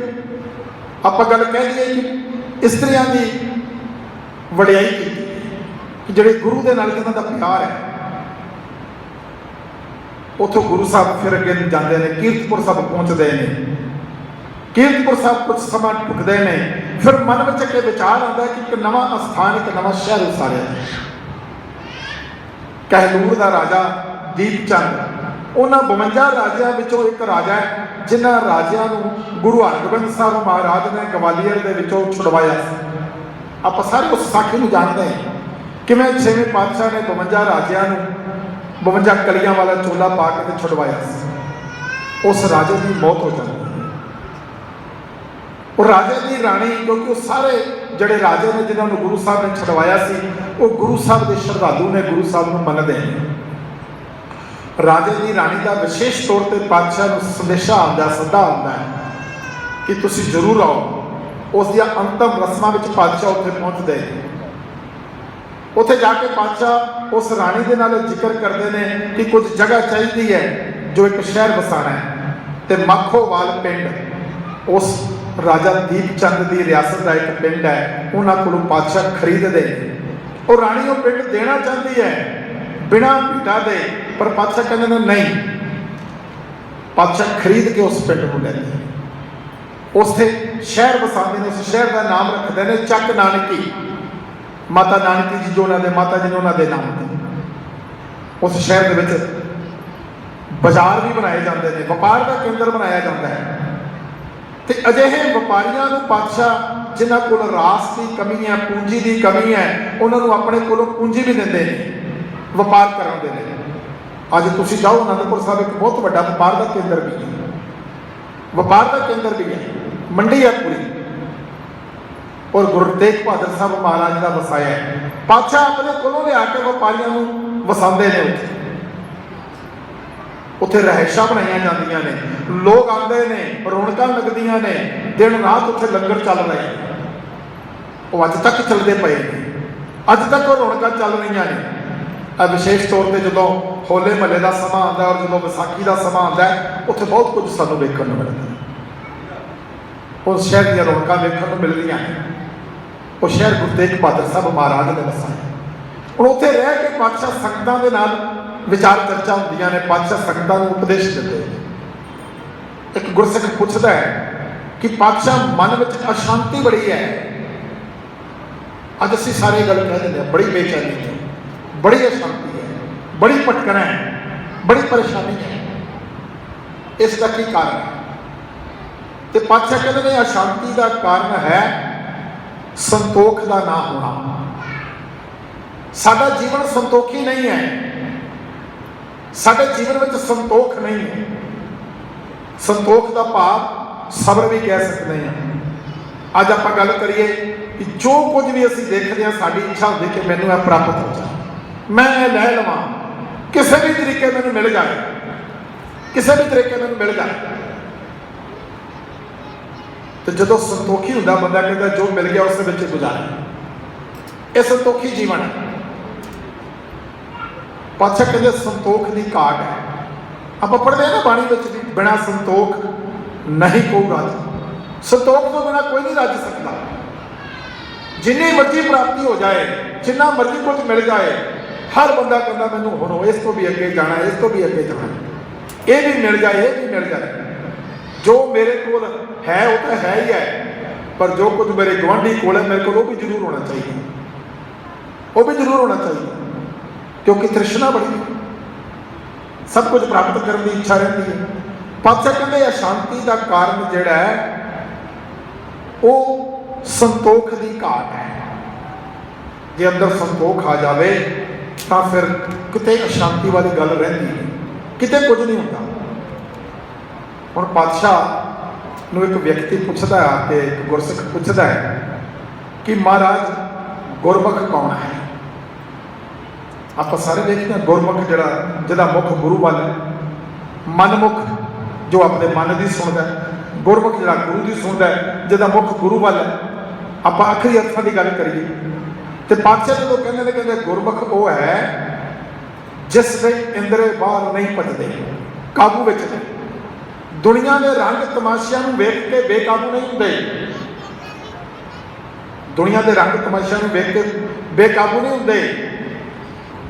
Speaker 1: आप गल कह दीए कि इस्त्रियां की वडियाई की कि जिहड़े गुरु के नाल इन्हां दा प्यार है। उतों गुरु साहब फिर अगे जाते हैं, कीरतपुर साहब पहुँचते हैं। कीरतपुर साहब कुछ समय ढुकते हैं, फिर मन में एक विचार आता है कि एक नवा स्थान एक नवा शहर उसारिया। कहलूर का राजा दीपचंद उन्होंने 52 राजियां विचों एक राजा है जिन्होंने राजियां नूं गुरु हरगोबिंद साहब महाराज ने ग्वालियर के विचों छुड़वाया। आप सारे उस साखी में जानते हैं कि मैं 6वें पातशाह ने 52 राजियां नूं 52 कलियां वाला चोला पा के छुड़वाया। उस राजे की मौत हो जाती है। और राजे की राणी, क्योंकि वो सारे जड़े राजे ने जिन्होंने गुरु साहब ने छुड़वाया सी, वो गुरु साहब के श्रद्धालु ने, गुरु साहब को मनते हैं। राजे की राणी का विशेष तौर पर पातशाह को संदेशा आता, सदा आता है कि तुसी जरूर आओ। उस दी अंतिम रस्मां विच पातशाह उत्थे पहुँचते हैं। उत्थे जाके पातशाह उस राणी के नाल जिक्र करते हैं कि कुछ जगह चाहिए है जो एक शहर वसाना है। तो माखोवाल पिंड उस राजा दीपचंद की रियासत का एक पिंड है, उन्होंने को पातशाह खरीदते हैं। और राणी वो पिंड देना चाहती है बिना भीटा दे, पर पातशाह कहते हैं नहीं। पातशाह खरीद के उस पिंड को लेते हैं, उससे शहर वसाते हैं। उस शहर का नाम रखते हैं चक नानकी। माता नानकी जी जो उन्होंने माता जी ने उन्होंने नाम दिया। उस शहर के बाजार भी बनाए जाते हैं, व्यापार का केंद्र बनाया जाता है। तो अजिहे व्यापारियों को पातशाह जिन्हों को रास की कमी है, पूंजी की कमी है, उन्होंने अपने को पूंजी भी देते हैं व्यापार करने के लिए। अज तुम जाओ आनंदपुर साहब एक बहुत बड़ा व्यापार का केंद्र भी है, व्यापार का केंद्र भी है, मंडी है पूरी। और गुरु तेग बहादुर साहब महाराज का वसाया है। पातशाह अपने को लिया के व्यापारियों को वसाते हैं। उत्थे रहायशा बनाई जांदियां ने, लोग आते हैं, रौनक लगदियां ने, दिन रात उत्थे लंगर चल रहे हैं। वो अज तक चलते पे हैं, अज तक वो रौनक चल रही ने। विशेष तौर पर जो होले महल्ले का समा आता है और जो विसाखी का समा आता है, उत्थे बहुत कुछ सानू देखने को मिलता है। उस शहर दी रौनक देखने को मिल रही हैं। वो शहर गुरु तेग बहादुर साहब महाराज ने वसाया। और उत्थे रह के पातशाह संगतां दे नाल विचार चर्चा होंदियां ने, पातशाह संगतां नूं उपदेश देते हैं। एक गुरसिख पूछता है कि पातशाह मन में अशांति बड़ी है। अज असीं सारे गल कह देंगे, बड़ी बेचैनी है, बड़ी अशांति है, बड़ी भटकना है, बड़ी परेशानी है। इसका की कारण है? तो पातशाह कहते हैं अशांति का कारण है संतोख का ना होना। साडा जीवन संतोखी नहीं है, साडे जीवन में संतोख नहीं है। संतोख का भाव सबर भी कह सकते हैं। अज आप गल करिए कि जो कुछ भी असीं देखते हैं, साड़ी इच्छा होती कि मैनूं यह प्राप्त हो जाए, मैं लै लवां, किसी भी तरीके मैनूं मिल जाए, किसी भी तरीके मैनूं मिल जाए। तो जो संतोखी होंदा बंदा कहता जो मिल गया उस विच गुजारा, यह संतोखी जीवन है। पातशाह कहते संतोख की घाट है। आप पढ़ते हैं ना बाणी में भी, बिना संतोख नहीं कोई राज। संतोख तो बिना कोई नहीं रज सकता। जिन्नी मर्जी प्राप्ति हो जाए, जिन्ना मर्जी कुछ मिल जाए, हर बंदा कहता मैनूं हुण इस तो भी अगे जाना, इस तो भी अगे जाना, ये भी मिल जाए, ये भी मिल जाए। जो मेरे को है वो तो है ही है, पर जो कुछ मेरे गुआढ़ी को है मेरे को भी जरूर होना चाहिए, वो भी जरूर होना चाहिए। क्योंकि तृष्णा बड़ी है, सब कुछ प्राप्त करने की इच्छा रहती है। पातशाह कहते अशांति का कारण जिहड़ा है वो संतोख की घाट है। जे अंदर संतोख आ जाए तो फिर किते अशांति वाली गल रहिंदी नहीं, किते कुछ नहीं होता। हुण पातशाह नूं एक व्यक्ति पुछदा है कि एक गुरसिख पुछदा है कि महाराज गुरमुख कौन है। आप सारे देखते हैं गुरमुख जिहड़ा जिहदा मुख गुरु वाल है, मनमुख जो अपने मन की सुनता है, गुरमुख जिहड़ा गुरु की सुनता है, जिहदा मुख गुरु वाल है। आप आखिरी अर्थां की गल करिए तो पातशाह जो कहते गुरमुख वो है जिस दे इंद्रे बाहर नहीं भजते, काबू विच ने। दुनिया के रंग तमाशिया वेख के बेकाबू नहीं होंगे, दुनिया के रंग तमाशिया वेख के बेकाबू नहीं होंगे।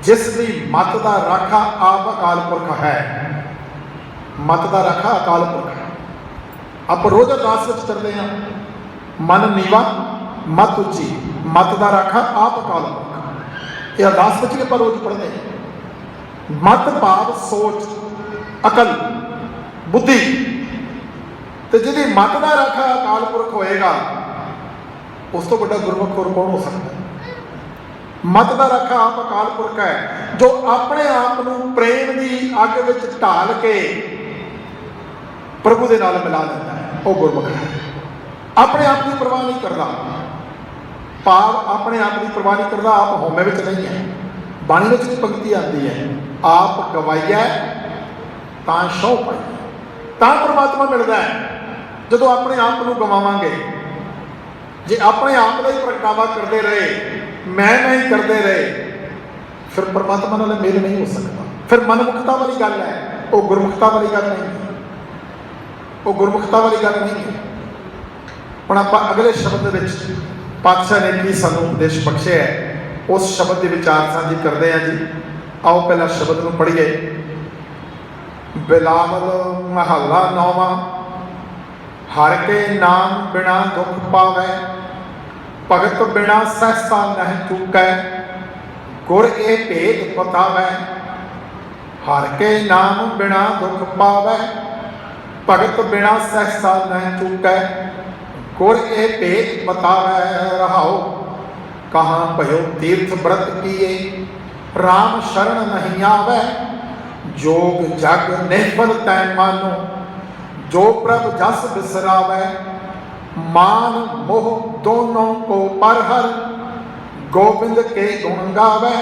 Speaker 1: जिसकी मत का राखा आप अकाल पुरख है, मत का राखा अकाल पुरख है। आप रोज अरदास विच करते हैं, मन नीवा मत उची, मत का राखा आप अकाल पुरख। ये अरदास विच भी आप रोज पढ़ते हैं। मत भाव सोच अकल बुद्धि, तो जिहदी मत का राखा अकाल पुरख होएगा उस तो बड़ा गुरमुख होर कौन हो सकता है। मत का राखा आप अकाल पुरख है जो अपने आप को प्रेम की अग विच ढाल के प्रभु के नाल मिला देता है, वह गुरमुख है। अपने आप की परवाह नहीं करता, भाव अपने आप की परवाह नहीं करता। आप होमे विच नहीं है, बाणी विच भी पंक्ति आती है, आप गवाइया तां शौ पाई, तां परमात्मा मिलता है। जो अपने आप को गवावांगे, जे अपने आप का ही प्रगटावा करते रहे, मैं नहीं करते रहे, फिर परमात्मा नाल मेल नहीं हो सकता। फिर मनमुखता वाली गल है, वो गुरमुखता वाली गल नहीं है, वो गुरमुखता वाली गल नहीं है। हुण आपां अगले शब्द विच पातशाह ने की सानूं उपदेश बख्शिया है, उस शब्द के विचार साझी करते हैं जी। आओ पहला शब्द को पढ़िए। बिलावल महला नौवां, हर के नाम बिना दुख पावै, भगत बिना सहसा नह चूकै, गुर ए भेद बतावै। हर के नाम बिना दुख पावै, भगत बिना सहसा नह चूकै, गुर ए भेद बतावै। रहाओ कहाँ भयो तीर्थ व्रत किए, राम शरण नहीं आवे, जोग जग निफल तै मानो, जो प्रभ जस बिसरावै। मान मोह दोनों को पर हर, गोबिंद के गुण गावै।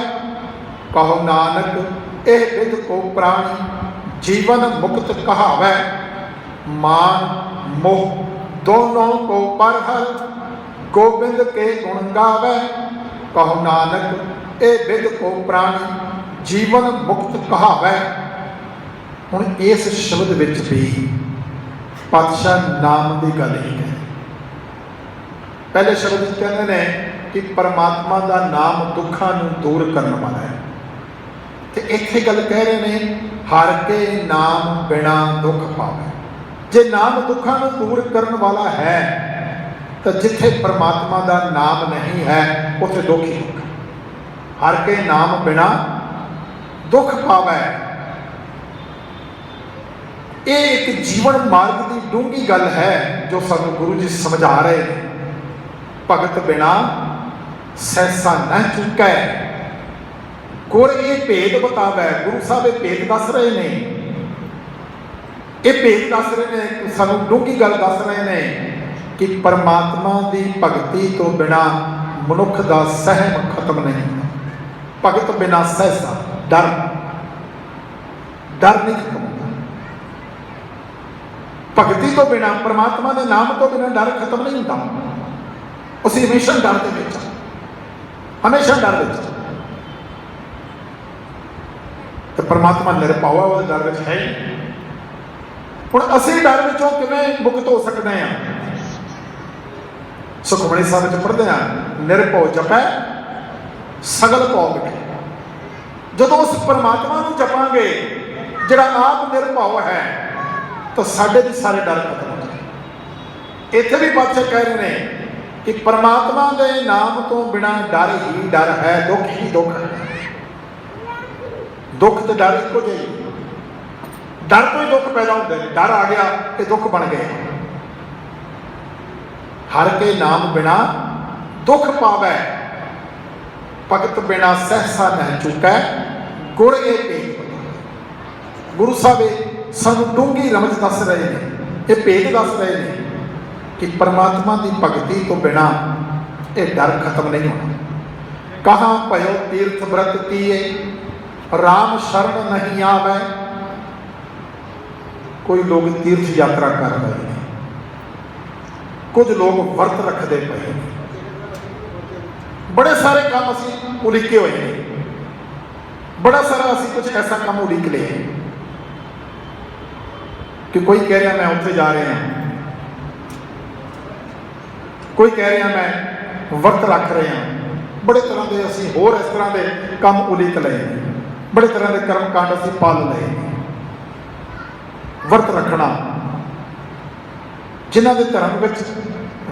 Speaker 1: कहो नानक एह विद को प्राणी, जीवन मुक्त कहावै। मान मोह दोनों को पर हर, गोबिंद के गुण गावै। कहो नानक ए विद को प्राणी, जीवन मुक्त कहावै। हुण इस शब्द विच भी पातशाह नाम की गल ही है। पहले शब्द कहते हैं कि परमात्मा का नाम दुखों को दूर करने वाला है, तो इत्थे गल कह रहे हैं हर के नाम बिना दुख पावे। जे नाम दुखों को दूर करने वाला है तो जिथे परमात्मा का नाम नहीं है उत्थे दुख ही दुख। हर के नाम बिना दुख पावे, ये एक जीवन मार्ग की डूंगी गल है जो सानू गुरु जी समझा रहे हैं। भगत बिना सहसा न चुकै, गुर ये भेद बतावै। गुरु साहब ये भेद दस रहे ने, ये भेद दस रहे ने, सानू डूंगी गल दस रहे ने कि परमात्मा की भगती तो बिना मनुख का सहम खत्म नहीं होता। भगत बिना सहसा डर, डर नहीं खत्म होता। भगती तो बिना, परमात्मा के नाम तो बिना डर खत्म नहीं होता। उस हमेशा डर के विच, हमेशा डर विच। तो परमात्मा निरभव है, उस डर विच है। हुण असीं डर विचों किवें मुक्त हो सकते हैं? सुखमणी साहब विच पढ़दे हैं, निरभव जपै सगल भौ मिटे। जदों उस परमात्मा नूं जपांगे जिहड़ा आप निरभव है, तो साडे भी सारे डर खत्म हो जाए। इत्थे भी पातशाह कह रहे हैं कि परमात्मा के नाम तो बिना डर ही डर है, दुख ही दुख है। दुख तो डर एको जिहा, डर तो ही दुख पैदा होते हैं। डर आ गया तो दुख बन गए। हर के नाम बिना दुख पावै, भगत बिना सहसा न चुकै, गुर ए भेद बतावै। गुरु साहब सानू डूंगी रमज दस रहे हैं, ये भेद दस रहे हैं कि परमात्मा की भगती तो बिना ये डर खत्म नहीं होना। कहाँ भयो तीर्थ व्रत किए, राम शरण नहीं आवे। कोई लोग तीर्थ यात्रा कर रहे हैं, कुछ लोग व्रत रखते पे हैं, बड़े सारे काम असी उलीके हुए हैं, बड़ा सारा असी कुछ ऐसा काम उलीक ले कि कोई कह रहा मैं उत्थे जा रहा, कोई कह रहा मैं व्रत रख रहा, बड़े तरह के असी होर इस तरह के काम उलीक लए, बड़े तरह के कर्म कांड असी पाल लए। व्रत रखना जिन्हों के धर्म में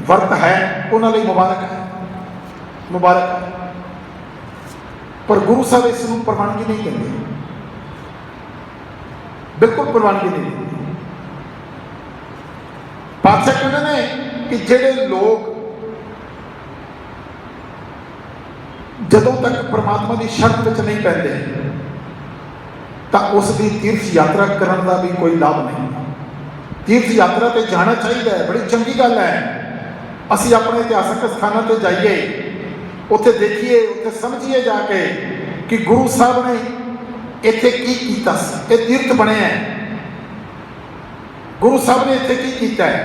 Speaker 1: व्रत है उन्होंने मुबारक है, मुबारक है। पर गुरु साहब इस प्रवानगी नहीं देंगे, बिल्कुल प्रवानगी नहीं देंगे। पातशाह कहते हैं कि जेडे लोग जदों तक परमात्मा की शरण में नहीं पैंदे तो उसकी तीर्थ यात्रा करने का भी कोई लाभ नहीं। तीर्थ यात्रा पर जाना चाहिए, बड़ी चंगी गल है। असी अपने इतिहासक स्थानों पर जाइए, उत्थे देखिए, उत्थे समझिए जाके कि गुरु साहब ने इत्थे की कीता, ये तीर्थ बने हैं। गुरु साहब ने इत्थे की कीता है।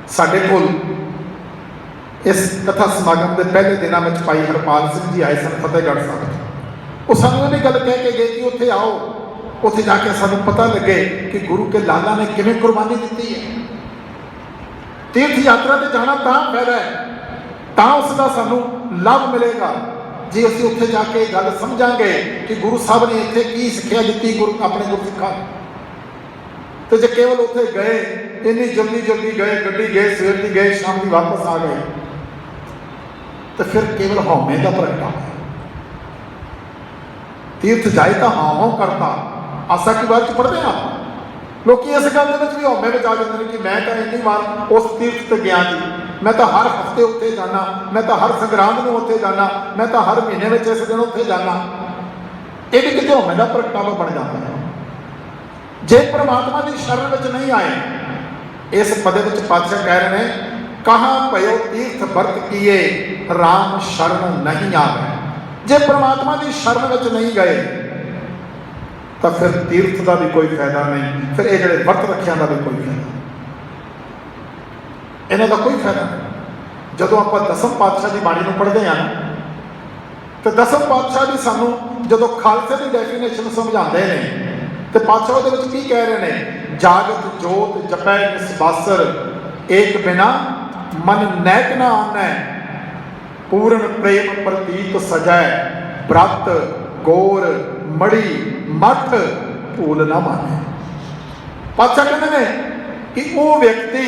Speaker 1: साडे कोल इस कथा समागम के पहले दिनों में भाई हरपाल सिंह जी आए सन फतेहगढ़ साहब। वो सानू ये गल कह के गए कि उत्थे आओ, उत्थे जाके सानू पता लगे कि गुरु के लाला ने किवें कुर्बानी दी है। तीर्थ यात्रा से जाना तां फायदा है, तां उसका सानू लाभ मिलेगा जे असीं उत्थे जाके गल समझांगे कि गुरु साहब ने इत्थे की सिक्ख्या दी गुरु अपने गुरसिखां। तो जे केवल उत्थे गए, इन्नी जल्दी जल्दी गए, गड्डी गए, सवेर की गए, शाम की वापस आ गए, तो फिर केवल हौमे का प्रगटावा। तीर्थ जाए तो हाँ हाँ करता, आसा की बात पढ़ते हैं आप लोग इस गल भी हौमे में आ जाते हैं कि मैं तो इन्नी बार उस तीर्थ से गया जी, मैं तो हर हफ्ते उत्थे जाना, मैं तो हर संग्रांद में उत्थे जाना, मैं तो हर महीने में इस दिन उत्थे जाना। ये भी कितने हौमे का प्रगटावा बन जाता है जे परमात्मा की शरण में नहीं आए। इस पदे में पातशाह कह रहे हैं, कहाँ भयो तीर्थ व्रत किए, राम शरण नहीं आवे। जे परमात्मा की शरण में नहीं गए तो फिर तीर्थ का भी कोई फायदा नहीं, फिर ये जो व्रत रखिया का भी कोई फायदा, इन्हों का कोई फायदा नहीं। जदों आप दसम पातशाह की बाणी में पढ़ते हैं तो दसम पातशाह भी सानू जो खालसे की डेफिनेशन समझाते हैं तो पातशाह वो की कह रहे हैं, जागत जोत जपै निस्बासर, एक बिना मन नैक न आनै, पूर्ण प्रेम प्रतीत सजै, व्रत गोर मड़ी मठ भूल ना माने। पातशाह कहते हैं कि वो व्यक्ति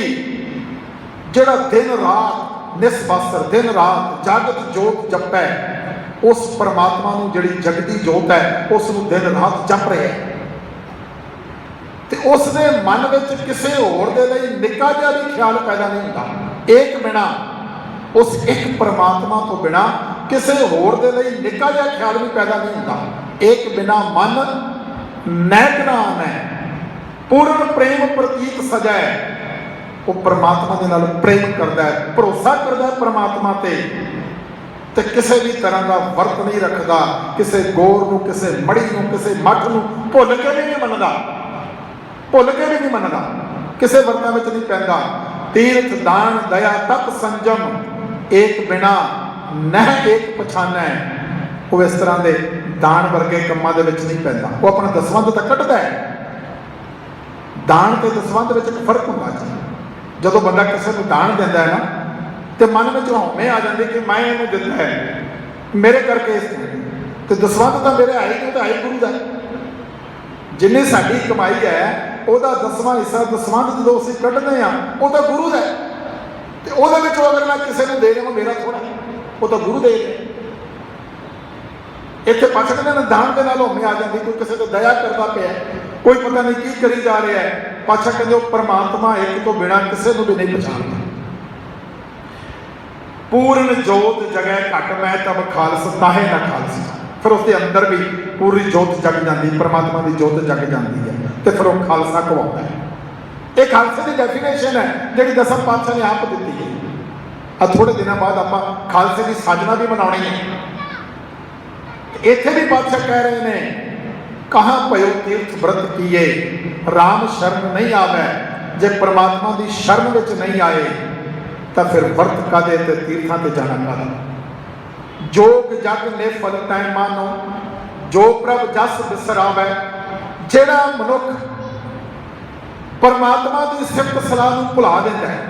Speaker 1: जिहड़ा दिन रात निस्बासर, दिन रात जागत जोत जपै, उस परमात्मा नूं जिहड़ी जगदी जोत है उसनूं दिन रात जप रहे हैं, तो उसके मन में किसी होर दे लई निक्का जिहा भी ख्याल पैदा नहीं होता। एक बिना उस एक परमात्मा तो बिना किसी होर दे लई निक्का जिहा ख्याल भी पैदा नहीं होता। एक बिना मन नैक ना आनै, पूर्ण प्रेम प्रतीत सजै। वो परमात्मा के नाल प्रेम करता है, भरोसा करता है परमात्मा ते किसी भी तरह का वर्त नहीं रखता, किसी गोर नूं, किसी मड़ी नूं, किसी मठ नूं भुल के भी नहीं मनदा, भुल के भी नहीं मनदा, किसी वर्तां विच नहीं पैंदा। तीर्थ दान दया तप संजम, एक बिना नह एक पछानै। वो इस तरह के दान वर्गे कामों के नहीं पैदा, वो अपना दसवंध तो कटदा है। दान तो दसवंध में एक फर्क होता है। जो बंदा किसी को दान देता है ना तो मन में हौमे आ जाते कि मैं इन्हें दिता है मेरे करके इस तो दसवंध तो मेरे आई नहीं, तो आई गुरु का। जिन्नी साडी कमाई है वह दसवां हिस्सा दसवंध जो असीं कढ़दे हैं वो तो गुरु का, तो वो अगर मैं किसी को दे देवां मेरा थोड़ा, वो तो गुरु दे रहे। इतने पाछड़ ने दान के नाल हौमे आ जाती, कोई किसी को दया करता पे, कोई पता नहीं की करी जा रहा है। पाछा कहते परमात्मा एक तो बिना किसी को भी नहीं पछाणता। पूर्ण जोत जगह घट मैं तब खालस ताहे ना खालस। फिर उसके अंदर भी पूरी जोत जग जाती, परमात्मा की जोत जग जाती है, तो फिर वो खालसा कहवाता है। ये खालसे की डेफिनेशन है जी दसम पातशाह ने आप दी है। थोड़े दिनों बाद आप खालसे की साजना भी मनानी है। इत्थे भी पातशाह कह रहे हैं कहाँ पयो तीर्थ व्रत किए राम शरण नहीं आवे। जे परमात्मा की शरण विच नहीं आए तो फिर व्रत कादे ते तीर्थां ते जाना कादा। जोग जग ने फल तै मानो जो प्रभ जस बिसरावै। जेड़ा मनुख परमात्मा की सिफत सलाह नूं भुला देता है,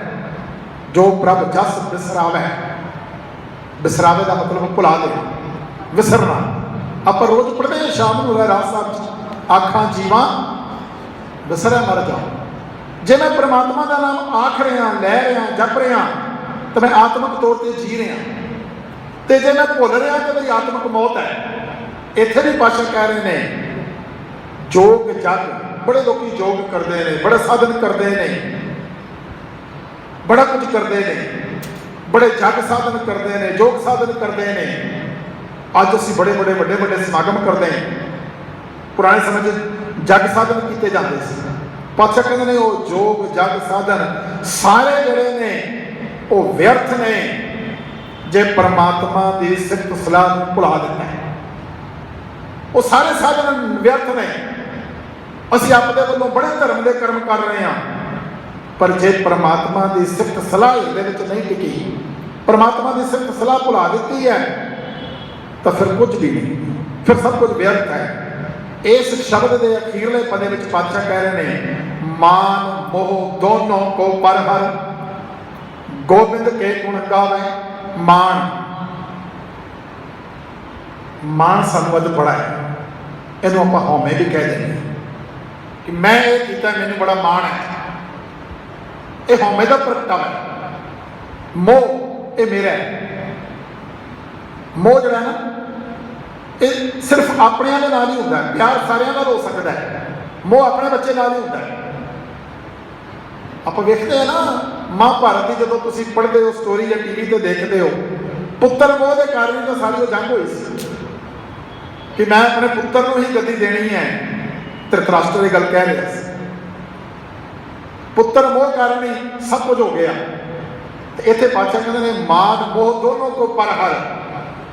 Speaker 1: जो प्रभ जस बिसरावै, बिसरावे का मतलब भुला देना, विसरना। आप रोज पढ़ते हैं शाम को रहरास साहब आखा जीवा विसरा मर जाओ। जे मैं परमात्मा का नाम आख रहा, लै रहा, जप रहा तो मैं आत्मक तौर पर जी रहा, तो जे मैं भुल रहा तो मेरी आत्मक मौत है। इत्थे भी पातशाह कह रहे हैं जोग जग। बड़े लोग योग करते हैं, बड़े साधन करते हैं, बड़ा कुछ करते हैं, बड़े जग साधन करते हैं, योग साधन करते हैं। अज असीं बड़े बड़े बड़े बड़े समागम करते हैं। पुराने समय में जग साधन किए जाते थे। पातशाह कहते हैं वो योग जग साधन सारे जड़े ने वो व्यर्थ ने जे परमात्मा की सिफत सलाह भुला देता है। वो सारे साधन व्यर्थ ने। असीं अपने वालों बड़े धर्म के कर्म कर रहे हैं, पर जे परमात्मा की सिफत सलाह इहदे विच नहीं टिकी, परमात्मा की सिफत सलाह भुला दी है, तो फिर कुछ भी नहीं, फिर सब कुछ व्यर्थ है। इस शब्द के अखीरले पदे विच पातशाह कह रहे हैं मान मोह दोनों को पर हर गोबिंद के गुण गावे। मान मान सानू अज बड़ा है, इनू आप हौमे भी कह देंगे कि मैं ये किया मैनू बड़ा मान है। ये हौमे का प्रगटावा है। मोह ये मेरा है। मोह जो है ना ये सिर्फ अपने के नाल ही होता है। प्यार सारे नाल हो सकता है, मोह अपने बच्चे नाल ही होता है। आप वेखते हैं ना महाभारत की जो तुम पढ़ते हो स्टोरी या टीवी पर देखते हो, पुत्र मोह के कारण तो सारी वो जंग हुई सी कि मैं अपने पुत्र को ही गद्दी देनी है। धृतराष्ट्र की गल कह रहा है, पुत्र मोह कारण ही सब कुछ हो गया। इत्थे पातशाह कहते हैं मान मोह दोनों को पर हर,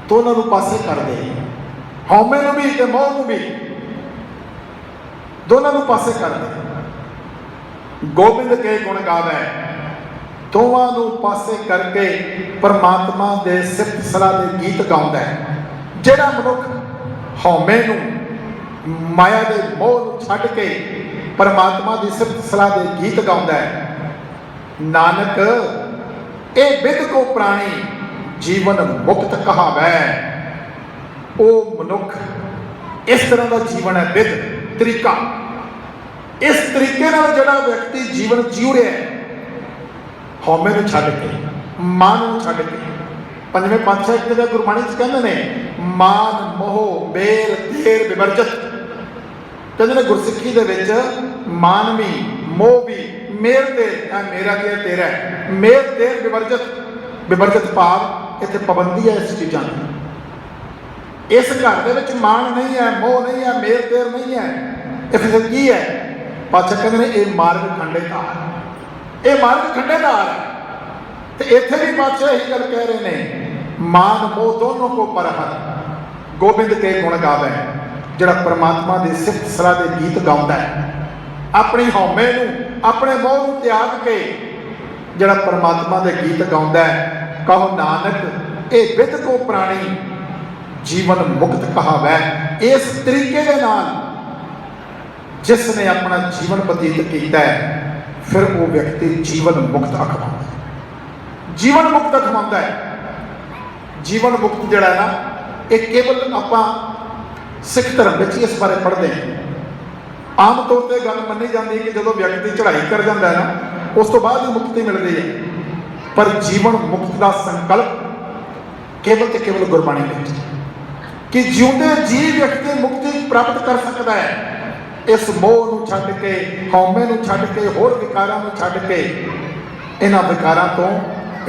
Speaker 1: दोनों को पासे कर दे। हौमे नूं भी ते मोह नूं भी दोनों को पासे कर दे। गोबिंद के गुण गावे, दोवां नूं पासे करके परमात्मा दे सिफत सलाह दे गीत गाउंदा है। जिहड़ा मनुख हौमे नूं माया दे मोह नूं छड्ड के परमात्मा दी सिफत सलाह दे गीत गाउंदा है, नानक ए बिद को प्राणी जीवन मुक्त कहावै। ओ मनुख इस तरह का जीवन है, बिद तरीका। इस तरीके नाल जिहड़ा व्यक्ति जीवन जीव रहा है हौमे नूं छड्ड के, मान नूं छड्ड के। पंजवें पातशाह एक जगह गुरबाणी च कहंदे ने मान मोह मेर तेर विवर्जित। कहते हैं गुरसिੱਖੀ ਦੇ ਵਿੱਚ मान भी मोह भी मेर तेर मेरा क्या तेरा है, मेर तेर विवर्जित। विवर्जित भाव इत्थे पाबंदी है इस चीज़ों की। इस घर दे विच मान नहीं है, मोह नहीं है, मेर तेर नहीं है। ये फिर की है? पातशाह कहते हैं ये मार्ग खंडेदार, ये मार्ग खंडेदार है। तो इत्थे भी पातशाह यही गल कह रहे हैं मान मोह दोनों को पर हर गोबिंद के गुण गावे। जिहड़ा परमात्मा की सिफत सलाह के गीत गाउंदा है, अपनी हौमे नूं अपने मोह नूं त्याग के जिहड़ा परमात्मा के गीत गाउंदा है, कहो नानक ए बिद को प्राणी जीवन मुक्त कहावै। इस तरीके के नाल जिसने अपना जीवन बतीत किया है, फिर वो व्यक्ति जीवन मुक्त अखवाता है। जीवन मुक्त अखवाता है। जीवन मुक्त जिहड़ा है ना, ये केवल आपां सिख धर्म में इस बारे पढ़ते हैं। आम तौर पर गल मनी जाती है कि जो व्यक्ति चढ़ाई कर जाता है ना, उस तो बाद ही मुक्ति मिलती है। पर जीवन मुक्त का संकल्प केवल तो केवल गुरबाणी में कि जिउंदे जी व्यक्ति मुक्ति प्राप्त कर सकता है। इस मोह नूं छड्ड के, हौमे नूं छड्ड के, होर विकारां नूं छड्ड के, इन्हां विकारां तो,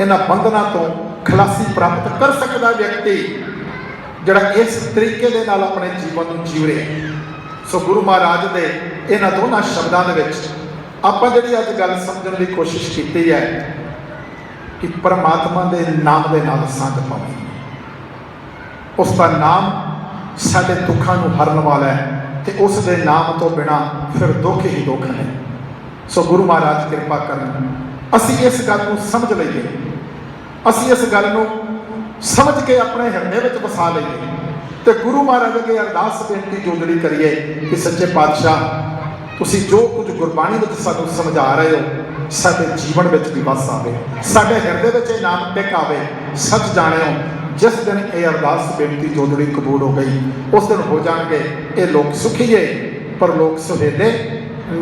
Speaker 1: इन्हां बंधनां तो ਖਲਾਸੀ ਪ੍ਰਾਪਤ ਕਰ ਸਕਦਾ ਵਿਅਕਤੀ ਜਿਹੜਾ ਇਸ ਤਰੀਕੇ ਦੇ ਨਾਲ ਆਪਣੇ ਜੀਵਨ ਨੂੰ ਜੀਵ ਰਿਹਾ। ਸੋ ਗੁਰੂ ਮਹਾਰਾਜ ਦੇ ਇਹਨਾਂ ਦੋਨਾਂ ਸ਼ਬਦਾਂ ਦੇ ਵਿੱਚ ਆਪਾਂ ਜਿਹੜੀ ਅੱਜ ਗੱਲ ਸਮਝਣ ਦੀ ਕੋਸ਼ਿਸ਼ ਕੀਤੀ ਹੈ ਕਿ ਪਰਮਾਤਮਾ ਦੇ ਨਾਮ ਦੇ ਨਾਲ ਸਾਂਝ ਪਾਉਣੀ। ਉਸ ਦਾ ਨਾਮ ਸਾਡੇ ਦੁੱਖਾਂ ਨੂੰ ਹਰਨ ਵਾਲਾ ਹੈ ਤੇ ਉਸ ਦੇ ਨਾਮ ਤੋਂ ਬਿਨਾਂ ਫਿਰ ਦੁੱਖ ਹੀ ਦੁੱਖ ਨੇ। ਸੋ ਗੁਰੂ ਮਹਾਰਾਜ ਕਿਰਪਾ ਕਰਨ ਅਸੀਂ ਇਸ ਗੱਲ ਨੂੰ ਸਮਝ ਲਈਏ, ਅਸੀਂ ਇਸ ਗੱਲ ਨੂੰ ਸਮਝ ਕੇ ਆਪਣੇ ਹਿਰਦੇ ਵਿੱਚ ਵਸਾ ਲਈਏ ਤੇ ਗੁਰੂ ਮਹਾਰਾਜ ਅੱਗੇ ਅਰਦਾਸ ਬੇਨਤੀ ਜੋਦੜੀ ਕਰੀਏ ਕਿ ਸੱਚੇ ਪਾਤਸ਼ਾਹ ਤੁਸੀਂ ਜੋ ਕੁਝ ਗੁਰਬਾਣੀ ਵਿੱਚ ਸਾਨੂੰ ਸਮਝਾ ਰਹੇ ਹੋ ਸਾਡੇ ਜੀਵਨ ਵਿੱਚ ਵੀ ਵਸ ਆਵੇ, ਸਾਡੇ ਹਿਰਦੇ ਵਿੱਚ ਇਹ ਨਾਮ ਟਿਕ ਆਵੇ। ਸੱਚ ਜਾਣਿਓ ਜਿਸ ਦਿਨ ਇਹ ਅਰਦਾਸ ਬੇਨਤੀ ਜੋਦੜੀ ਕਬੂਲ ਹੋ ਗਈ ਉਸ ਦਿਨ ਹੋ ਜਾਣਗੇ ਇਹ ਲੋਕ ਸੁਖੀਏ ਪਰ ਲੋਕ ਸੁਹੇਲੇ।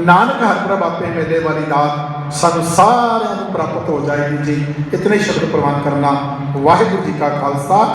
Speaker 1: ਨਾਨਕ ਹਰਿ ਆਪੇ ਮੇਲੇ ਵਾਲੀ ਦਾਤ ਸਾਨੂੰ ਸਾਰਿਆਂ ਨੂੰ ਪ੍ਰਾਪਤ ਹੋ ਜਾਏਗੀ ਜੀ। ਇਤਨੇ ਸ਼ਬਦ ਪ੍ਰਵਾਨ ਕਰਨਾ। ਵਾਹਿਗੁਰੂ ਜੀ ਕਾ ਖਾਲਸਾ।